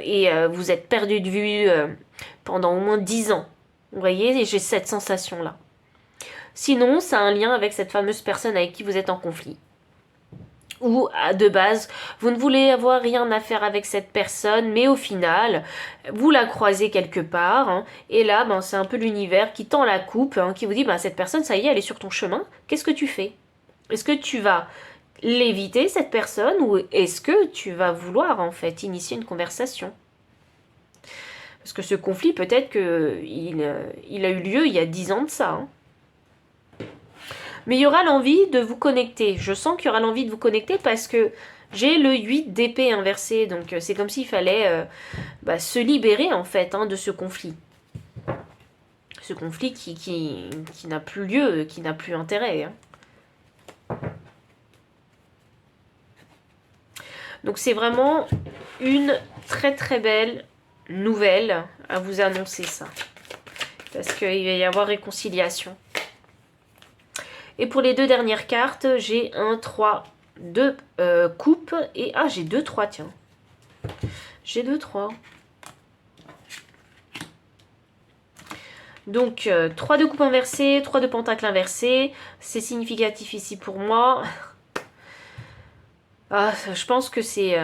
Et vous êtes perdu de vue pendant au moins 10 ans. Vous voyez, et j'ai cette sensation-là. Sinon, ça a un lien avec cette fameuse personne avec qui vous êtes en conflit. Ou, de base, vous ne voulez avoir rien à faire avec cette personne, mais au final, vous la croisez quelque part, hein, et là, ben, c'est un peu l'univers qui tend la coupe, hein, qui vous dit, ben, cette personne, ça y est, elle est sur ton chemin, qu'est-ce que tu fais? Est-ce que tu vas l'éviter, cette personne, ou est-ce que tu vas vouloir, en fait, initier une conversation? Parce que ce conflit, peut-être qu'il a eu lieu il y a 10 ans de ça, hein. Mais il y aura l'envie de vous connecter. Je sens qu'il y aura l'envie de vous connecter parce que j'ai le 8 d'épée inversé. Donc c'est comme s'il fallait se libérer en fait hein, de ce conflit. Ce conflit qui n'a plus lieu, qui n'a plus intérêt. Hein. Donc c'est vraiment une très très belle nouvelle à vous annoncer ça. Parce qu'il va y avoir réconciliation. Et pour les deux dernières cartes, j'ai un 3 de coupe. Et ah, j'ai 2 3, tiens. J'ai 2 3. Donc, 3 de coupe inversée, 3 de pentacle inversé. C'est significatif ici pour moi. Ah, je pense que c'est...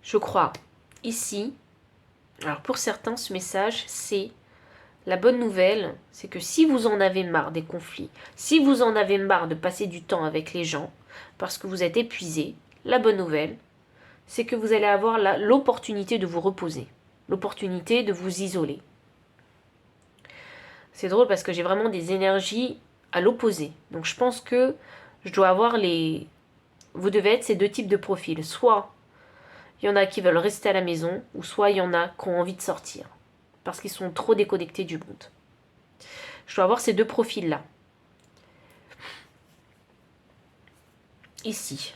Je crois, ici, alors pour certains, ce message, c'est la bonne nouvelle, c'est que si vous en avez marre des conflits, si vous en avez marre de passer du temps avec les gens, parce que vous êtes épuisé, la bonne nouvelle, c'est que vous allez avoir l'opportunité de vous reposer, l'opportunité de vous isoler. C'est drôle parce que j'ai vraiment des énergies à l'opposé. Donc je pense que je dois avoir les... Vous devez être ces deux types de profils. Soit il y en a qui veulent rester à la maison, ou soit il y en a qui ont envie de sortir. Parce qu'ils sont trop déconnectés du monde. Je dois avoir ces deux profils-là. Ici.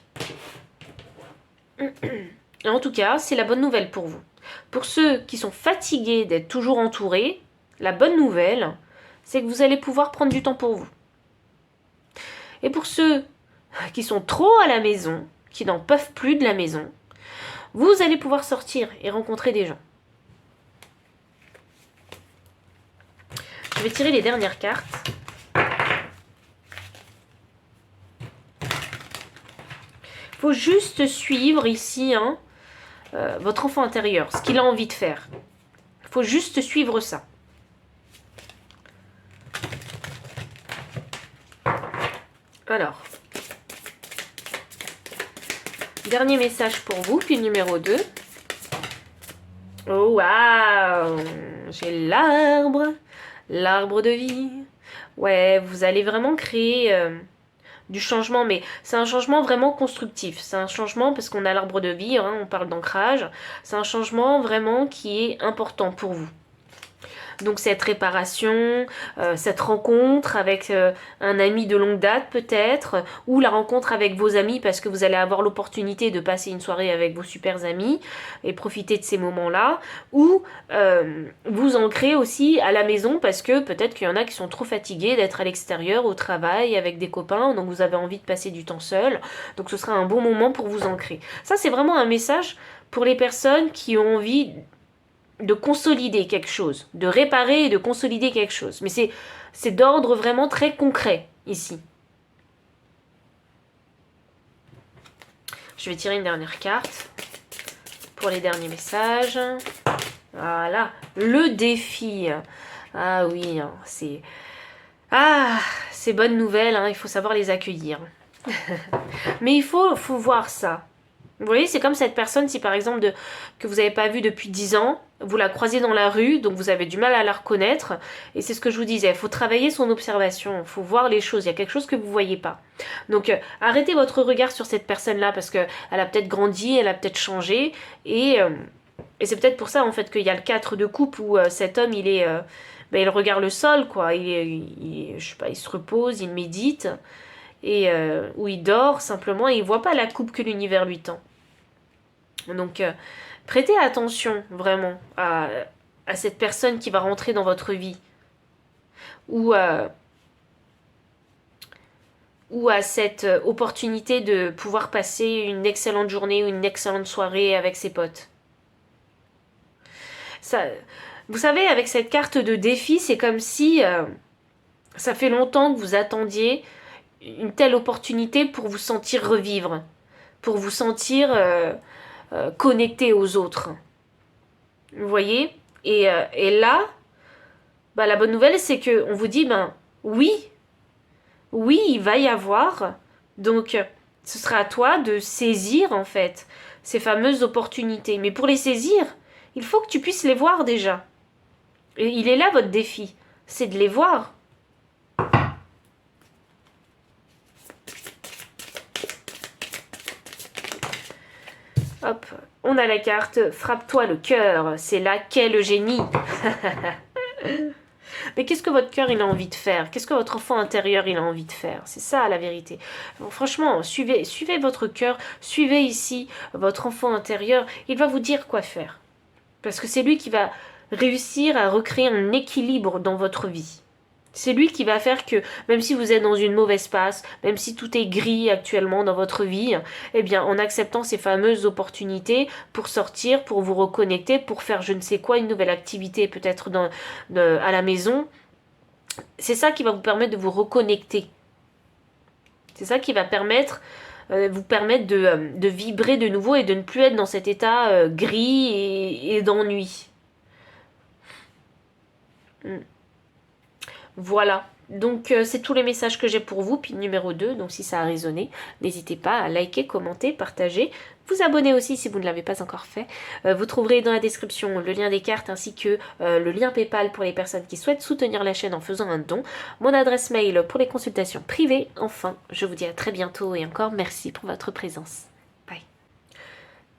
Et en tout cas, c'est la bonne nouvelle pour vous. Pour ceux qui sont fatigués d'être toujours entourés, la bonne nouvelle, c'est que vous allez pouvoir prendre du temps pour vous. Et pour ceux qui sont trop à la maison, qui n'en peuvent plus de la maison, vous allez pouvoir sortir et rencontrer des gens. Je vais tirer les dernières cartes. Il faut juste suivre ici hein, votre enfant intérieur, ce qu'il a envie de faire. Il faut juste suivre ça. Alors, dernier message pour vous, puis numéro 2. Oh waouh, j'ai l'arbre de vie. Ouais, vous allez vraiment créer du changement, mais c'est un changement vraiment constructif. C'est un changement parce qu'on a l'arbre de vie, hein, on parle d'ancrage. C'est un changement vraiment qui est important pour vous. Donc cette réparation, cette rencontre avec un ami de longue date peut-être, ou la rencontre avec vos amis parce que vous allez avoir l'opportunité de passer une soirée avec vos super amis et profiter de ces moments-là, ou vous ancrez aussi à la maison parce que peut-être qu'il y en a qui sont trop fatigués d'être à l'extérieur, au travail, avec des copains, donc vous avez envie de passer du temps seul, donc ce sera un bon moment pour vous ancrer. Ça c'est vraiment un message pour les personnes qui ont envie de consolider quelque chose, de réparer et de consolider quelque chose. Mais c'est d'ordre vraiment très concret ici. Je vais tirer une dernière carte pour les derniers messages. Voilà, le défi. Ah oui, hein, c'est... Ah, c'est bonnes nouvelles, hein, il faut savoir les accueillir. Mais il faut voir ça. Vous voyez, c'est comme cette personne, si par exemple que vous n'avez pas vue depuis 10 ans, vous la croisez dans la rue, donc vous avez du mal à la reconnaître, et c'est ce que je vous disais, il faut travailler son observation, il faut voir les choses, il y a quelque chose que vous ne voyez pas. Donc arrêtez votre regard sur cette personne-là, parce qu'elle a peut-être grandi, elle a peut-être changé, et c'est peut-être pour ça en fait qu'il y a le 4 de coupe où cet homme, il est... il regarde le sol, quoi, je sais pas, il se repose, il médite, et où il dort simplement, et il voit pas la coupe que l'univers lui tend. Donc prêtez attention vraiment à cette personne qui va rentrer dans votre vie, ou à cette opportunité de pouvoir passer une excellente journée ou une excellente soirée avec ses potes. Ça, vous savez, avec cette carte de défi, c'est comme si ça fait longtemps que vous attendiez une telle opportunité pour vous sentir revivre, pour vous sentir connecté aux autres. Vous voyez, et là, la bonne nouvelle, c'est qu'on vous dit, oui, il va y avoir. Donc, ce sera à toi de saisir, en fait, ces fameuses opportunités. Mais pour les saisir, il faut que tu puisses les voir déjà. Et il est là, votre défi. C'est de les voir. Hop, on a la carte « Frappe-toi le cœur ». C'est là qu'est le génie. Mais qu'est-ce que votre cœur il a envie de faire? Qu'est-ce que votre enfant intérieur il a envie de faire? C'est ça la vérité. Donc, franchement, suivez votre cœur, suivez ici votre enfant intérieur. Il va vous dire quoi faire. Parce que c'est lui qui va réussir à recréer un équilibre dans votre vie. C'est lui qui va faire que, même si vous êtes dans une mauvaise passe, même si tout est gris actuellement dans votre vie, eh bien, en acceptant ces fameuses opportunités pour sortir, pour vous reconnecter, pour faire je ne sais quoi, une nouvelle activité peut-être à la maison, c'est ça qui va vous permettre de vous reconnecter. C'est ça qui va vous permettre de vibrer de nouveau et de ne plus être dans cet état gris et d'ennui. Voilà, donc c'est tous les messages que j'ai pour vous, puis numéro 2, donc si ça a résonné, n'hésitez pas à liker, commenter, partager, vous abonner aussi si vous ne l'avez pas encore fait. Vous trouverez dans la description le lien des cartes ainsi que le lien PayPal pour les personnes qui souhaitent soutenir la chaîne en faisant un don, mon adresse mail pour les consultations privées. Enfin, je vous dis à très bientôt et encore merci pour votre présence. Bye.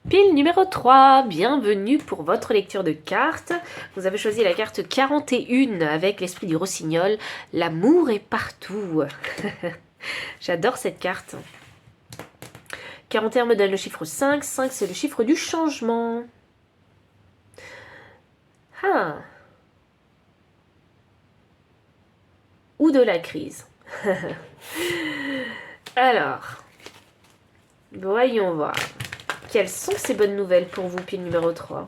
Pile numéro 3, bienvenue pour votre lecture de cartes. Vous avez choisi la carte 41 avec l'esprit du rossignol. L'amour est partout. J'adore cette carte. 41 me donne le chiffre 5. 5 c'est le chiffre du changement. Ah. Ou de la crise. Alors, voyons voir. Quelles sont ces bonnes nouvelles pour vous, pile numéro 3?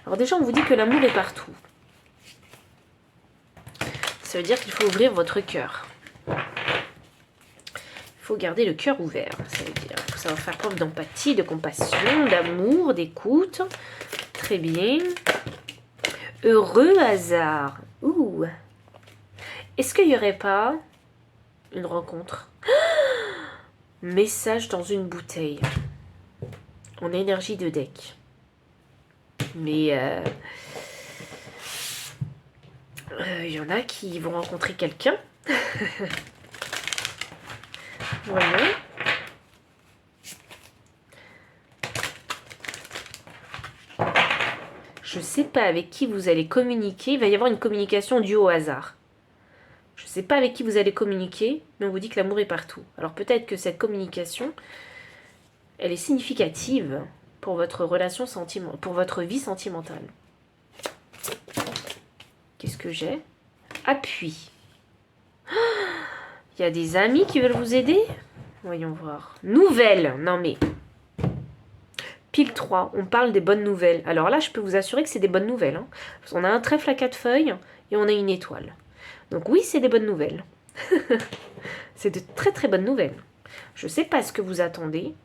Alors déjà, on vous dit que l'amour est partout. Ça veut dire qu'il faut ouvrir votre cœur. Il faut garder le cœur ouvert. Ça veut dire qu'il faut savoir faire preuve d'empathie, de compassion, d'amour, d'écoute. Très bien. Heureux hasard. Ouh. Est-ce qu'il n'y aurait pas une rencontre? Message dans une bouteille. En énergie de deck. Mais y en a qui vont rencontrer quelqu'un. Voyons. Je ne sais pas avec qui vous allez communiquer. Il va y avoir une communication due au hasard. Je ne sais pas avec qui vous allez communiquer, mais on vous dit que l'amour est partout. Alors peut-être que cette communication, elle est significative pour votre relation sentimentale, pour votre vie sentimentale. Qu'est-ce que j'ai? Appui. Il y a des amis qui veulent vous aider? Voyons voir. Nouvelles. Non mais... Pile 3, on parle des bonnes nouvelles. Alors là, je peux vous assurer que c'est des bonnes nouvelles. Hein. On a un trèfle à 4 feuilles et on a une étoile. Donc oui, c'est des bonnes nouvelles. C'est de très très bonnes nouvelles. Je ne sais pas ce que vous attendez,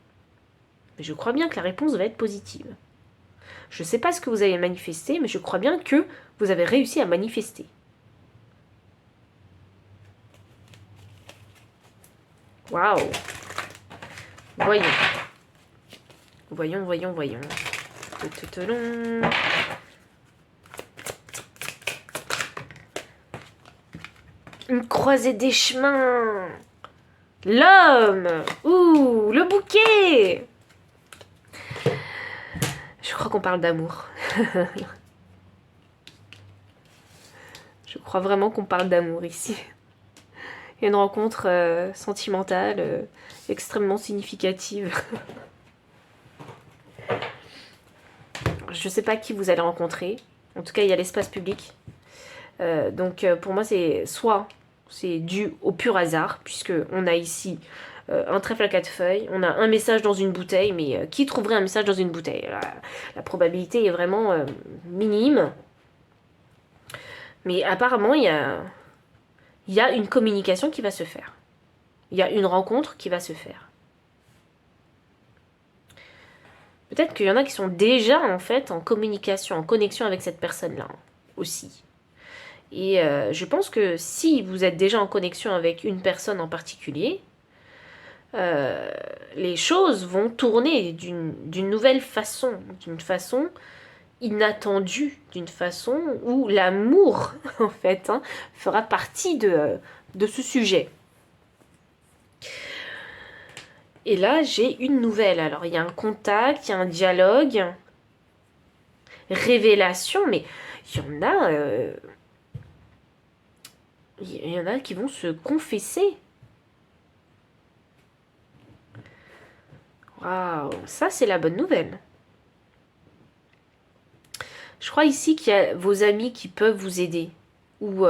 mais je crois bien que la réponse va être positive. Je ne sais pas ce que vous avez manifesté, mais je crois bien que vous avez réussi à manifester. Waouh! Voyons. Voyons, voyons, voyons. Une croisée des chemins. L'homme. Ouh, le bouquet. Je crois qu'on parle d'amour. Je crois vraiment qu'on parle d'amour ici. Il y a une rencontre sentimentale extrêmement significative. Je ne sais pas qui vous allez rencontrer. En tout cas, il y a l'espace public. Donc, pour moi, c'est dû au pur hasard, puisqu'on a ici un trèfle à 4 feuilles, on a un message dans une bouteille, mais qui trouverait un message dans une bouteille? La probabilité est vraiment minime. Mais apparemment, il y a une communication qui va se faire. Il y a une rencontre qui va se faire. Peut-être qu'il y en a qui sont déjà en fait en communication, en connexion avec cette personne-là aussi. Et je pense que si vous êtes déjà en connexion avec une personne en particulier, les choses vont tourner d'une nouvelle façon, d'une façon inattendue, d'une façon où l'amour en fait fera partie de ce sujet. Et là, j'ai une nouvelle. Alors, il y a un contact, il y a un dialogue, révélation, mais il y en a qui vont se confesser. Waouh, ça c'est la bonne nouvelle. Je crois ici qu'il y a vos amis qui peuvent vous aider ou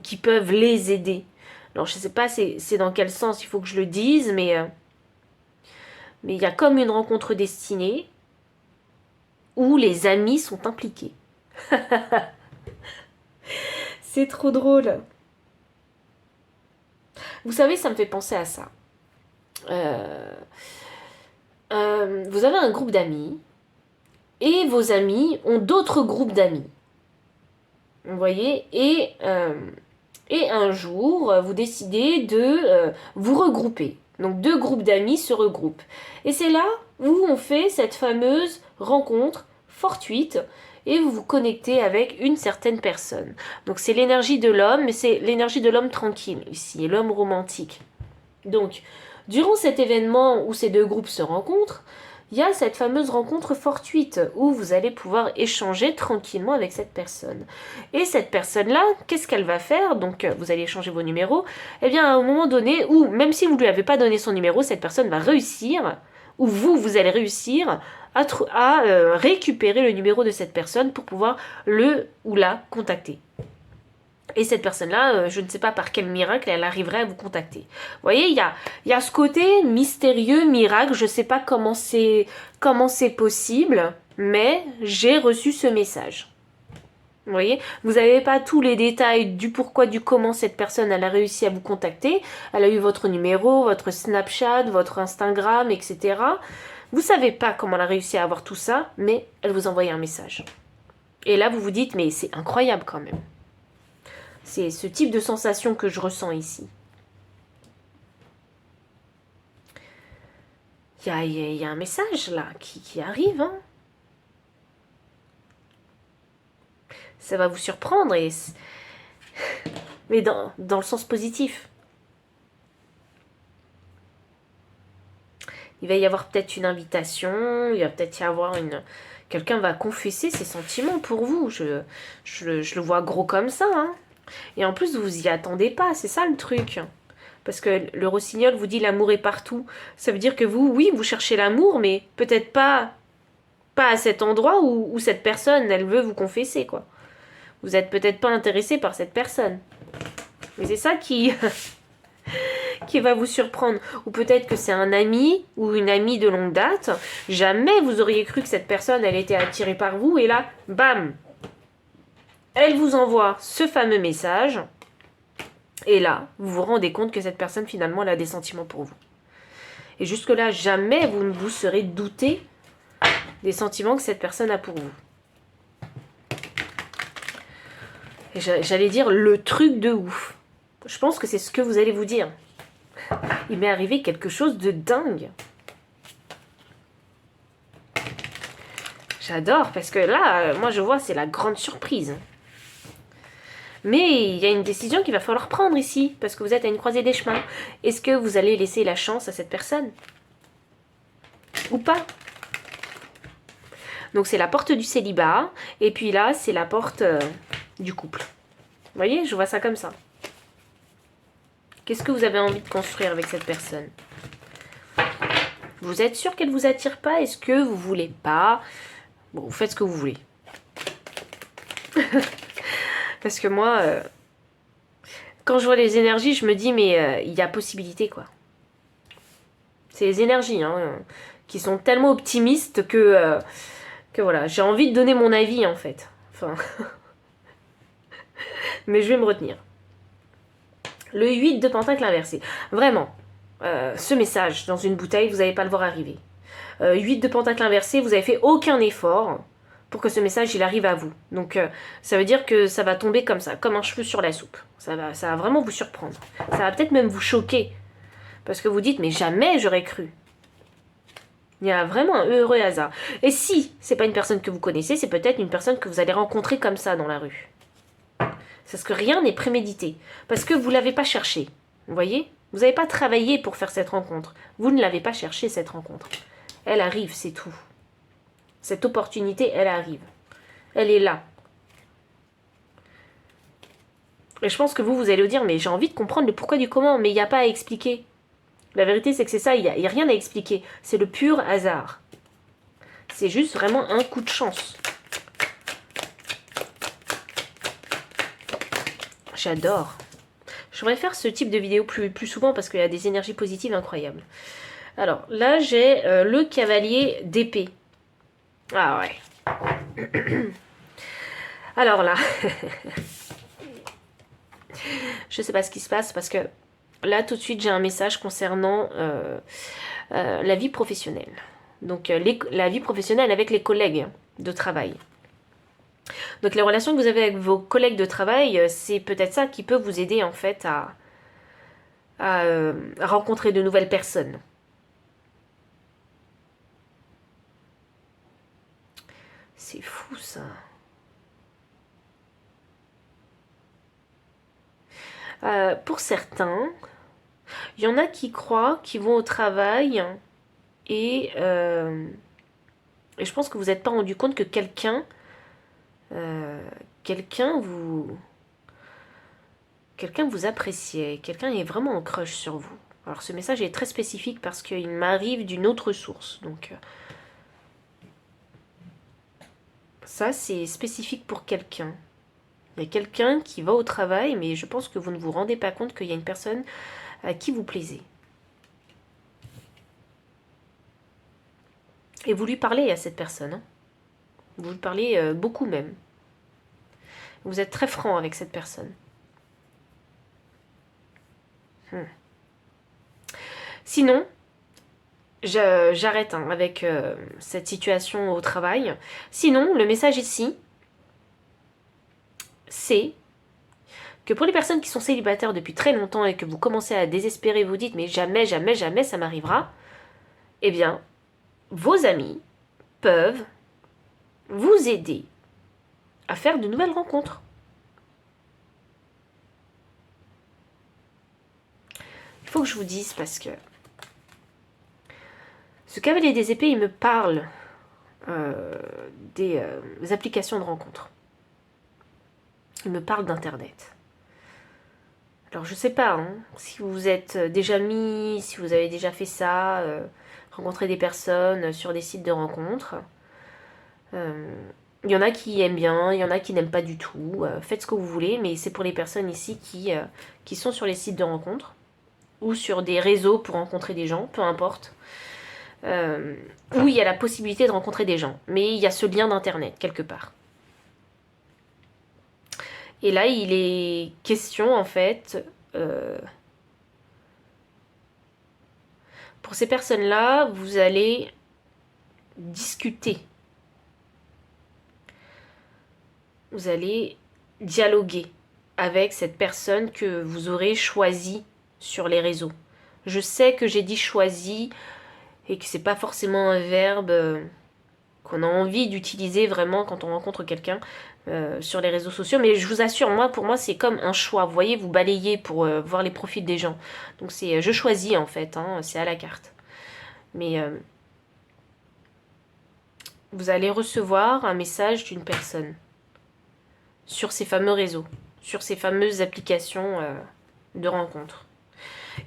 qui peuvent les aider. Alors, je ne sais pas c'est dans quel sens il faut que je le dise, mais il y a comme une rencontre destinée où les amis sont impliqués. C'est trop drôle. Vous savez, ça me fait penser à ça. Vous avez un groupe d'amis et vos amis ont d'autres groupes d'amis. Vous voyez, et un jour, vous décidez de vous regrouper. Donc 2 groupes d'amis se regroupent. Et c'est là où on fait cette fameuse rencontre fortuite et vous vous connectez avec une certaine personne. Donc c'est l'énergie de l'homme, mais c'est l'énergie de l'homme tranquille ici, l'homme romantique. Donc, durant cet événement où ces 2 groupes se rencontrent, il y a cette fameuse rencontre fortuite où vous allez pouvoir échanger tranquillement avec cette personne. Et cette personne-là, qu'est-ce qu'elle va faire? Donc, vous allez échanger vos numéros. Eh bien, à un moment donné, où même si vous ne lui avez pas donné son numéro, cette personne va réussir, ou vous allez réussir à récupérer le numéro de cette personne pour pouvoir le ou la contacter. Et cette personne-là, je ne sais pas par quel miracle, elle arriverait à vous contacter. Vous voyez, il y a ce côté mystérieux, miracle. Je ne sais pas comment c'est possible, mais j'ai reçu ce message. Vous voyez, vous n'avez pas tous les détails du pourquoi, du comment cette personne elle a réussi à vous contacter. Elle a eu votre numéro, votre Snapchat, votre Instagram, etc. Vous ne savez pas comment elle a réussi à avoir tout ça, mais elle vous envoie un message. Et là, vous vous dites, mais c'est incroyable quand même. C'est ce type de sensation que je ressens ici. Il y a un message là qui arrive. Hein. Ça va vous surprendre, mais dans le sens positif. Il va y avoir peut-être une invitation, il va peut-être y avoir une... Quelqu'un va confesser ses sentiments pour vous. Je le vois gros comme ça. Hein. Et en plus, vous y attendez pas, c'est ça le truc. Parce que le rossignol vous dit l'amour est partout. Ça veut dire que vous, oui, vous cherchez l'amour, mais peut-être pas à cet endroit où cette personne, elle veut vous confesser, quoi. Vous êtes peut-être pas intéressé par cette personne. Mais c'est ça qui va vous surprendre. Ou peut-être que c'est un ami ou une amie de longue date. Jamais vous auriez cru que cette personne, elle était attirée par vous. Et là, bam, elle vous envoie ce fameux message. Et là, vous vous rendez compte que cette personne, finalement, elle a des sentiments pour vous. Et jusque-là, jamais vous ne vous serez douté des sentiments que cette personne a pour vous. Et j'allais dire le truc de ouf. Je pense que c'est ce que vous allez vous dire. Il m'est arrivé quelque chose de dingue. J'adore, parce que là, moi je vois, c'est la grande surprise. Mais il y a une décision qu'il va falloir prendre ici, parce que vous êtes à une croisée des chemins. Est-ce que vous allez laisser la chance à cette personne? Ou pas? Donc c'est la porte du célibat, et puis là, c'est la porte du couple. Vous voyez, je vois ça comme ça. Qu'est-ce que vous avez envie de construire avec cette personne? Vous êtes sûr qu'elle ne vous attire pas? Est-ce que vous voulez pas? Bon, vous faites ce que vous voulez. Parce que moi, quand je vois les énergies, je me dis, mais il y a possibilité, quoi. C'est les énergies, hein, qui sont tellement optimistes que voilà, j'ai envie de donner mon avis, en fait. Enfin... mais je vais me retenir. Le 8 de pentacle inversé. Vraiment, ce message dans une bouteille, vous n'allez pas le voir arriver. 8 de pentacle inversé, vous n'avez fait aucun effort pour que ce message il arrive à vous. Donc ça veut dire que ça va tomber comme ça, comme un cheveu sur la soupe. Ça va vraiment vous surprendre. Ça va peut-être même vous choquer. Parce que vous dites, mais jamais j'aurais cru. Il y a vraiment un heureux hasard. Et si c'est pas une personne que vous connaissez, c'est peut-être une personne que vous allez rencontrer comme ça dans la rue. Parce que rien n'est prémédité. Parce que vous ne l'avez pas cherché. Vous voyez? Vous n'avez pas travaillé pour faire cette rencontre. Vous ne l'avez pas cherché, cette rencontre. Elle arrive, c'est tout. Cette opportunité, elle arrive. Elle est là. Et je pense que vous allez vous dire, mais j'ai envie de comprendre le pourquoi du comment, mais il n'y a pas à expliquer. La vérité, c'est que c'est ça, il n'y a rien à expliquer. C'est le pur hasard. C'est juste vraiment un coup de chance. J'adore. Je voudrais faire ce type de vidéo plus souvent parce qu'il y a des énergies positives incroyables. Alors, là, j'ai le cavalier d'épée. Ah ouais. Alors là, je sais pas ce qui se passe parce que là, tout de suite, j'ai un message concernant la vie professionnelle. Donc, la vie professionnelle avec les collègues de travail. Donc les relations que vous avez avec vos collègues de travail, c'est peut-être ça qui peut vous aider en fait à rencontrer de nouvelles personnes. C'est fou ça. Pour certains, il y en a qui croient qu'ils vont au travail et je pense que vous n'êtes pas rendu compte que quelqu'un vous appréciait, quelqu'un est vraiment en crush sur vous. Alors ce message est très spécifique parce qu'il m'arrive d'une autre source. Donc ça c'est spécifique pour quelqu'un. Il y a quelqu'un qui va au travail, mais je pense que vous ne vous rendez pas compte qu'il y a une personne à qui vous plaisez. Et vous lui parlez à cette personne. Hein. Vous lui parlez beaucoup même. Vous êtes très franc avec cette personne. Sinon, j'arrête avec cette situation au travail. Sinon, le message ici, c'est que pour les personnes qui sont célibataires depuis très longtemps et que vous commencez à désespérer, vous dites mais jamais, jamais, jamais ça m'arrivera, eh bien, vos amis peuvent vous aider à faire de nouvelles rencontres. Il faut que je vous dise parce que Ce cavalier des épées, il me parle des applications de rencontres. Il me parle d'Internet. Alors, je sais pas hein, si vous vous êtes déjà mis, si vous avez déjà fait ça, rencontrer des personnes sur des sites de rencontres. Il y en a qui aiment bien, il y en a qui n'aiment pas du tout. Faites ce que vous voulez, mais c'est pour les personnes ici qui sont sur les sites de rencontres ou sur des réseaux pour rencontrer des gens, peu importe. Où il y a la possibilité de rencontrer des gens, mais il y a ce lien d'internet quelque part. Et là, il est question en fait, pour ces personnes-là, vous allez discuter. Vous allez dialoguer avec cette personne que vous aurez choisie sur les réseaux. Je sais que j'ai dit choisi et que c'est pas forcément un verbe qu'on a envie d'utiliser vraiment quand on rencontre quelqu'un sur les réseaux sociaux, mais je vous assure, pour moi c'est comme un choix. Vous voyez, vous balayez pour voir les profils des gens. Donc c'est je choisis en fait, hein, c'est à la carte. Mais vous allez recevoir un message d'une personne sur ces fameux réseaux, sur ces fameuses applications de rencontres.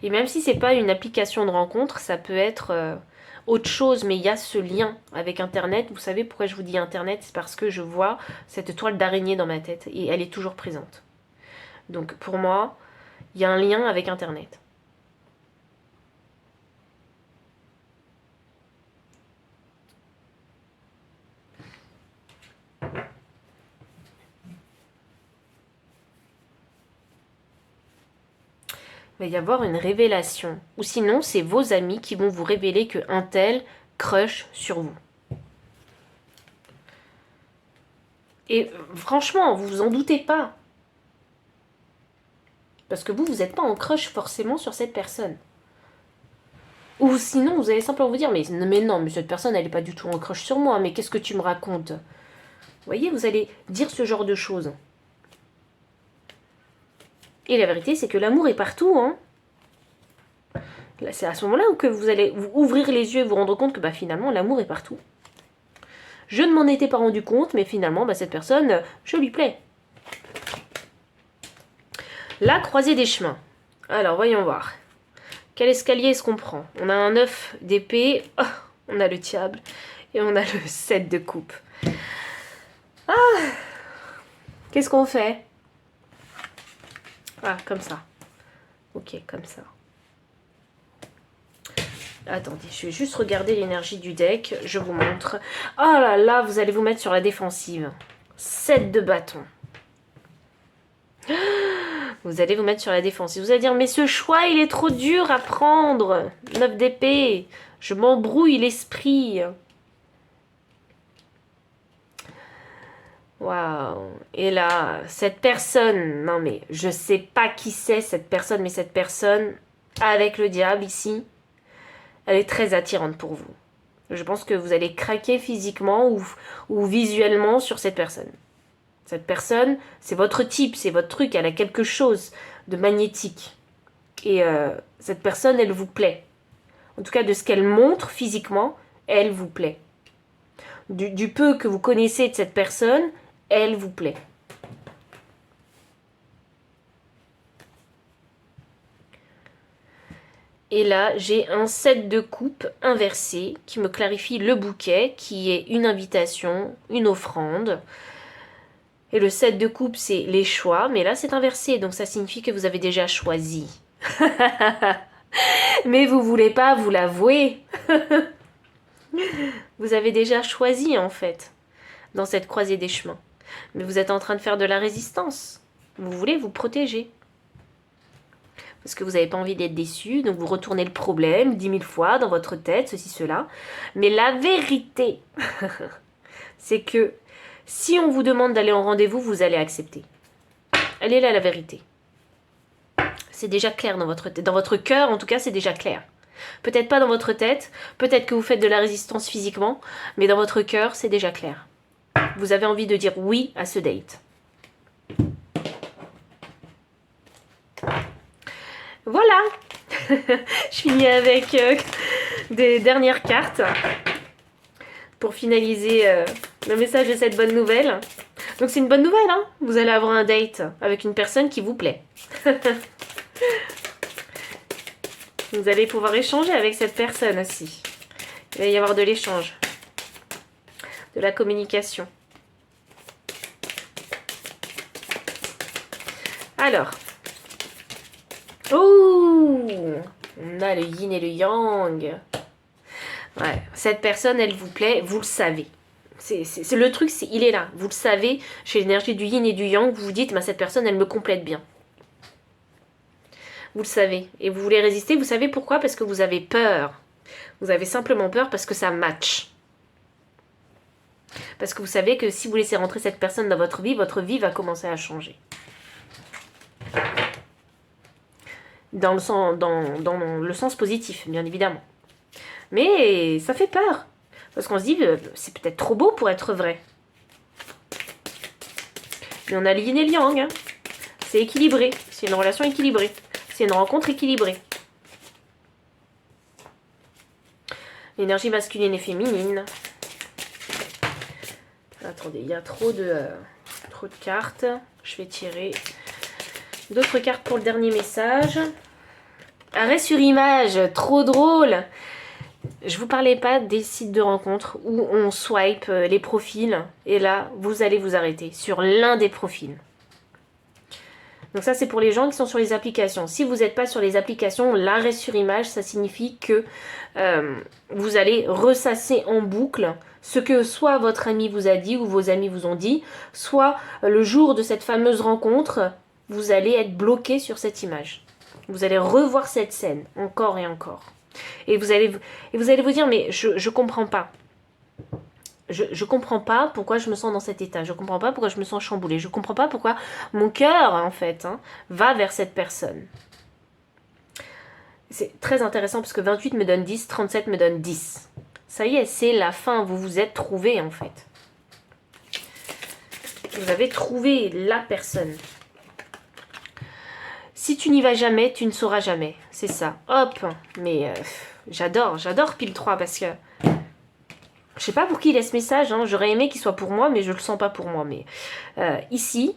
Et même si c'est pas une application de rencontre, ça peut être autre chose, mais il y a ce lien avec Internet. Vous savez pourquoi je vous dis Internet? C'est parce que je vois cette toile d'araignée dans ma tête et elle est toujours présente. Donc pour moi, il y a un lien avec Internet. Il va y avoir une révélation. Ou sinon, c'est vos amis qui vont vous révéler qu'un tel crush sur vous. Et franchement, vous vous en doutez pas. Parce que vous n'êtes pas en crush forcément sur cette personne. Ou sinon, vous allez simplement vous dire, mais non, mais cette personne, elle n'est pas du tout en crush sur moi, mais qu'est-ce que tu me racontes? Vous voyez, vous allez dire ce genre de choses. Et la vérité, c'est que l'amour est partout, hein. Là, c'est à ce moment-là que vous allez vous ouvrir les yeux et vous rendre compte que finalement, l'amour est partout. Je ne m'en étais pas rendu compte, mais finalement, cette personne, je lui plais. La croisée des chemins. Alors, voyons voir. Quel escalier est-ce qu'on prend? On a un 9 d'épée, on a le diable, et on a le 7 de coupe. Ah! Qu'est-ce qu'on fait? Ah, comme ça. Ok, comme ça. Attendez, je vais juste regarder l'énergie du deck. Je vous montre. Oh là là, vous allez vous mettre sur la défensive. 7 de bâton. Vous allez vous mettre sur la défensive. Vous allez dire, mais ce choix, il est trop dur à prendre. 9 d'épée. Je m'embrouille l'esprit. Waouh. Et là, cette personne, non mais je sais pas qui c'est cette personne, mais cette personne avec le diable ici, elle est très attirante pour vous. Je pense que vous allez craquer physiquement ou visuellement sur cette personne. Cette personne, c'est votre type, c'est votre truc, elle a quelque chose de magnétique. Et cette personne, elle vous plaît. En tout cas, de ce qu'elle montre physiquement, elle vous plaît. Du peu que vous connaissez de cette personne, elle vous plaît. Et là, j'ai un 7 de coupe inversé qui me clarifie le bouquet, qui est une invitation, une offrande. Et le 7 de coupe, c'est les choix, mais là, c'est inversé, donc ça signifie que vous avez déjà choisi. Mais vous voulez pas vous l'avouer. Vous avez déjà choisi, en fait, dans cette croisée des chemins. Mais vous êtes en train de faire de la résistance. Vous voulez vous protéger. Parce que vous n'avez pas envie d'être déçu, donc vous retournez le problème 10 000 fois dans votre tête, ceci, cela. Mais la vérité, c'est que si on vous demande d'aller en rendez-vous, vous allez accepter. Elle est là, la vérité. C'est déjà clair dans votre tête. Dans votre cœur, en tout cas, c'est déjà clair. Peut-être pas dans votre tête, peut-être que vous faites de la résistance physiquement, mais dans votre cœur, c'est déjà clair. Vous avez envie de dire oui à ce date. Voilà. Je finis avec des dernières cartes pour finaliser le message de cette bonne nouvelle. Donc c'est une bonne nouvelle, hein. Vous allez avoir un date avec une personne qui vous plaît. Vous allez pouvoir échanger avec cette personne aussi. Il va y avoir de l'échange, de la communication. Alors, oh, on a le yin et le yang. Ouais, cette personne, elle vous plaît, vous le savez. C'est le truc, il est là. Vous le savez, chez l'énergie du yin et du yang, vous vous dites, bah, cette personne, elle me complète bien. Vous le savez. Et vous voulez résister, vous savez pourquoi? Parce que vous avez peur. Vous avez simplement peur parce que ça match. Parce que vous savez que si vous laissez rentrer cette personne dans votre vie va commencer à changer. Dans le sens positif, bien évidemment. Mais ça fait peur. Parce qu'on se dit, c'est peut-être trop beau pour être vrai. Mais on a le yin et le yang. Hein. C'est équilibré. C'est une relation équilibrée. C'est une rencontre équilibrée. L'énergie masculine et féminine. Attendez, il y a trop de cartes. Je vais tirer d'autres cartes pour le dernier message. Arrêt sur image, trop drôle. Je vous parlais pas des sites de rencontres où on swipe les profils et là, vous allez vous arrêter sur l'un des profils. Donc ça, c'est pour les gens qui sont sur les applications. Si vous n'êtes pas sur les applications, l'arrêt sur image, ça signifie que vous allez ressasser en boucle ce que soit votre ami vous a dit ou vos amis vous ont dit, soit le jour de cette fameuse rencontre, vous allez être bloqué sur cette image. Vous allez revoir cette scène encore et encore. Et vous allez vous dire, mais je comprends pas. Je comprends pas pourquoi je me sens dans cet état. Je comprends pas pourquoi je me sens chamboulée. Je comprends pas pourquoi mon cœur, en fait, va vers cette personne. C'est très intéressant parce que 28 me donne 10, 37 me donne 10. Ça y est, c'est la fin. Vous vous êtes trouvés, en fait. Vous avez trouvé la personne. Si tu n'y vas jamais, tu ne sauras jamais. C'est ça. Hop. Mais j'adore pile 3 parce que je sais pas pour qui il est ce message. Hein. J'aurais aimé qu'il soit pour moi, mais je le sens pas pour moi. Mais ici,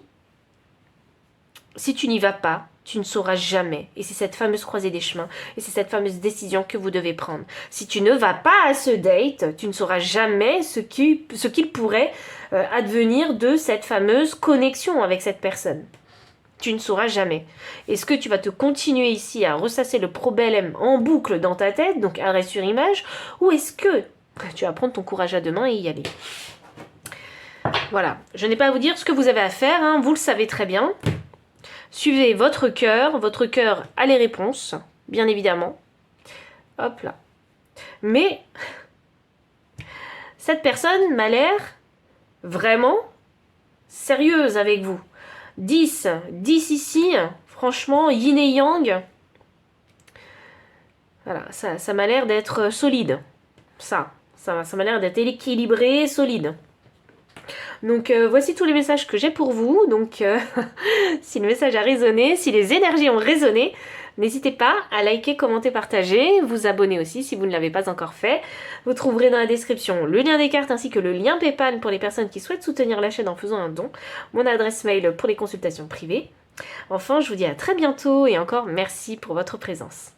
si tu n'y vas pas, tu ne sauras jamais. Et c'est cette fameuse croisée des chemins. Et c'est cette fameuse décision que vous devez prendre. Si tu ne vas pas à ce date, tu ne sauras jamais ce qu'il pourrait advenir de cette fameuse connexion avec cette personne. Tu ne sauras jamais. Est-ce que tu vas te continuer ici à ressasser le problème en boucle dans ta tête, donc arrêt sur image, ou est-ce que tu vas prendre ton courage à deux mains et y aller? Voilà. Je n'ai pas à vous dire ce que vous avez à faire, hein. Vous le savez très bien. Suivez votre cœur a les réponses, bien évidemment. Hop là. Mais cette personne m'a l'air vraiment sérieuse avec vous. 10 ici, franchement, yin et yang. Voilà, ça m'a l'air d'être solide. Ça m'a l'air d'être équilibré, solide. Donc voici tous les messages que j'ai pour vous. Donc si le message a résonné, si les énergies ont résonné, n'hésitez pas à liker, commenter, partager, vous abonner aussi si vous ne l'avez pas encore fait. Vous trouverez dans la description le lien des cartes ainsi que le lien PayPal pour les personnes qui souhaitent soutenir la chaîne en faisant un don, mon adresse mail pour les consultations privées. Enfin, je vous dis à très bientôt et encore merci pour votre présence.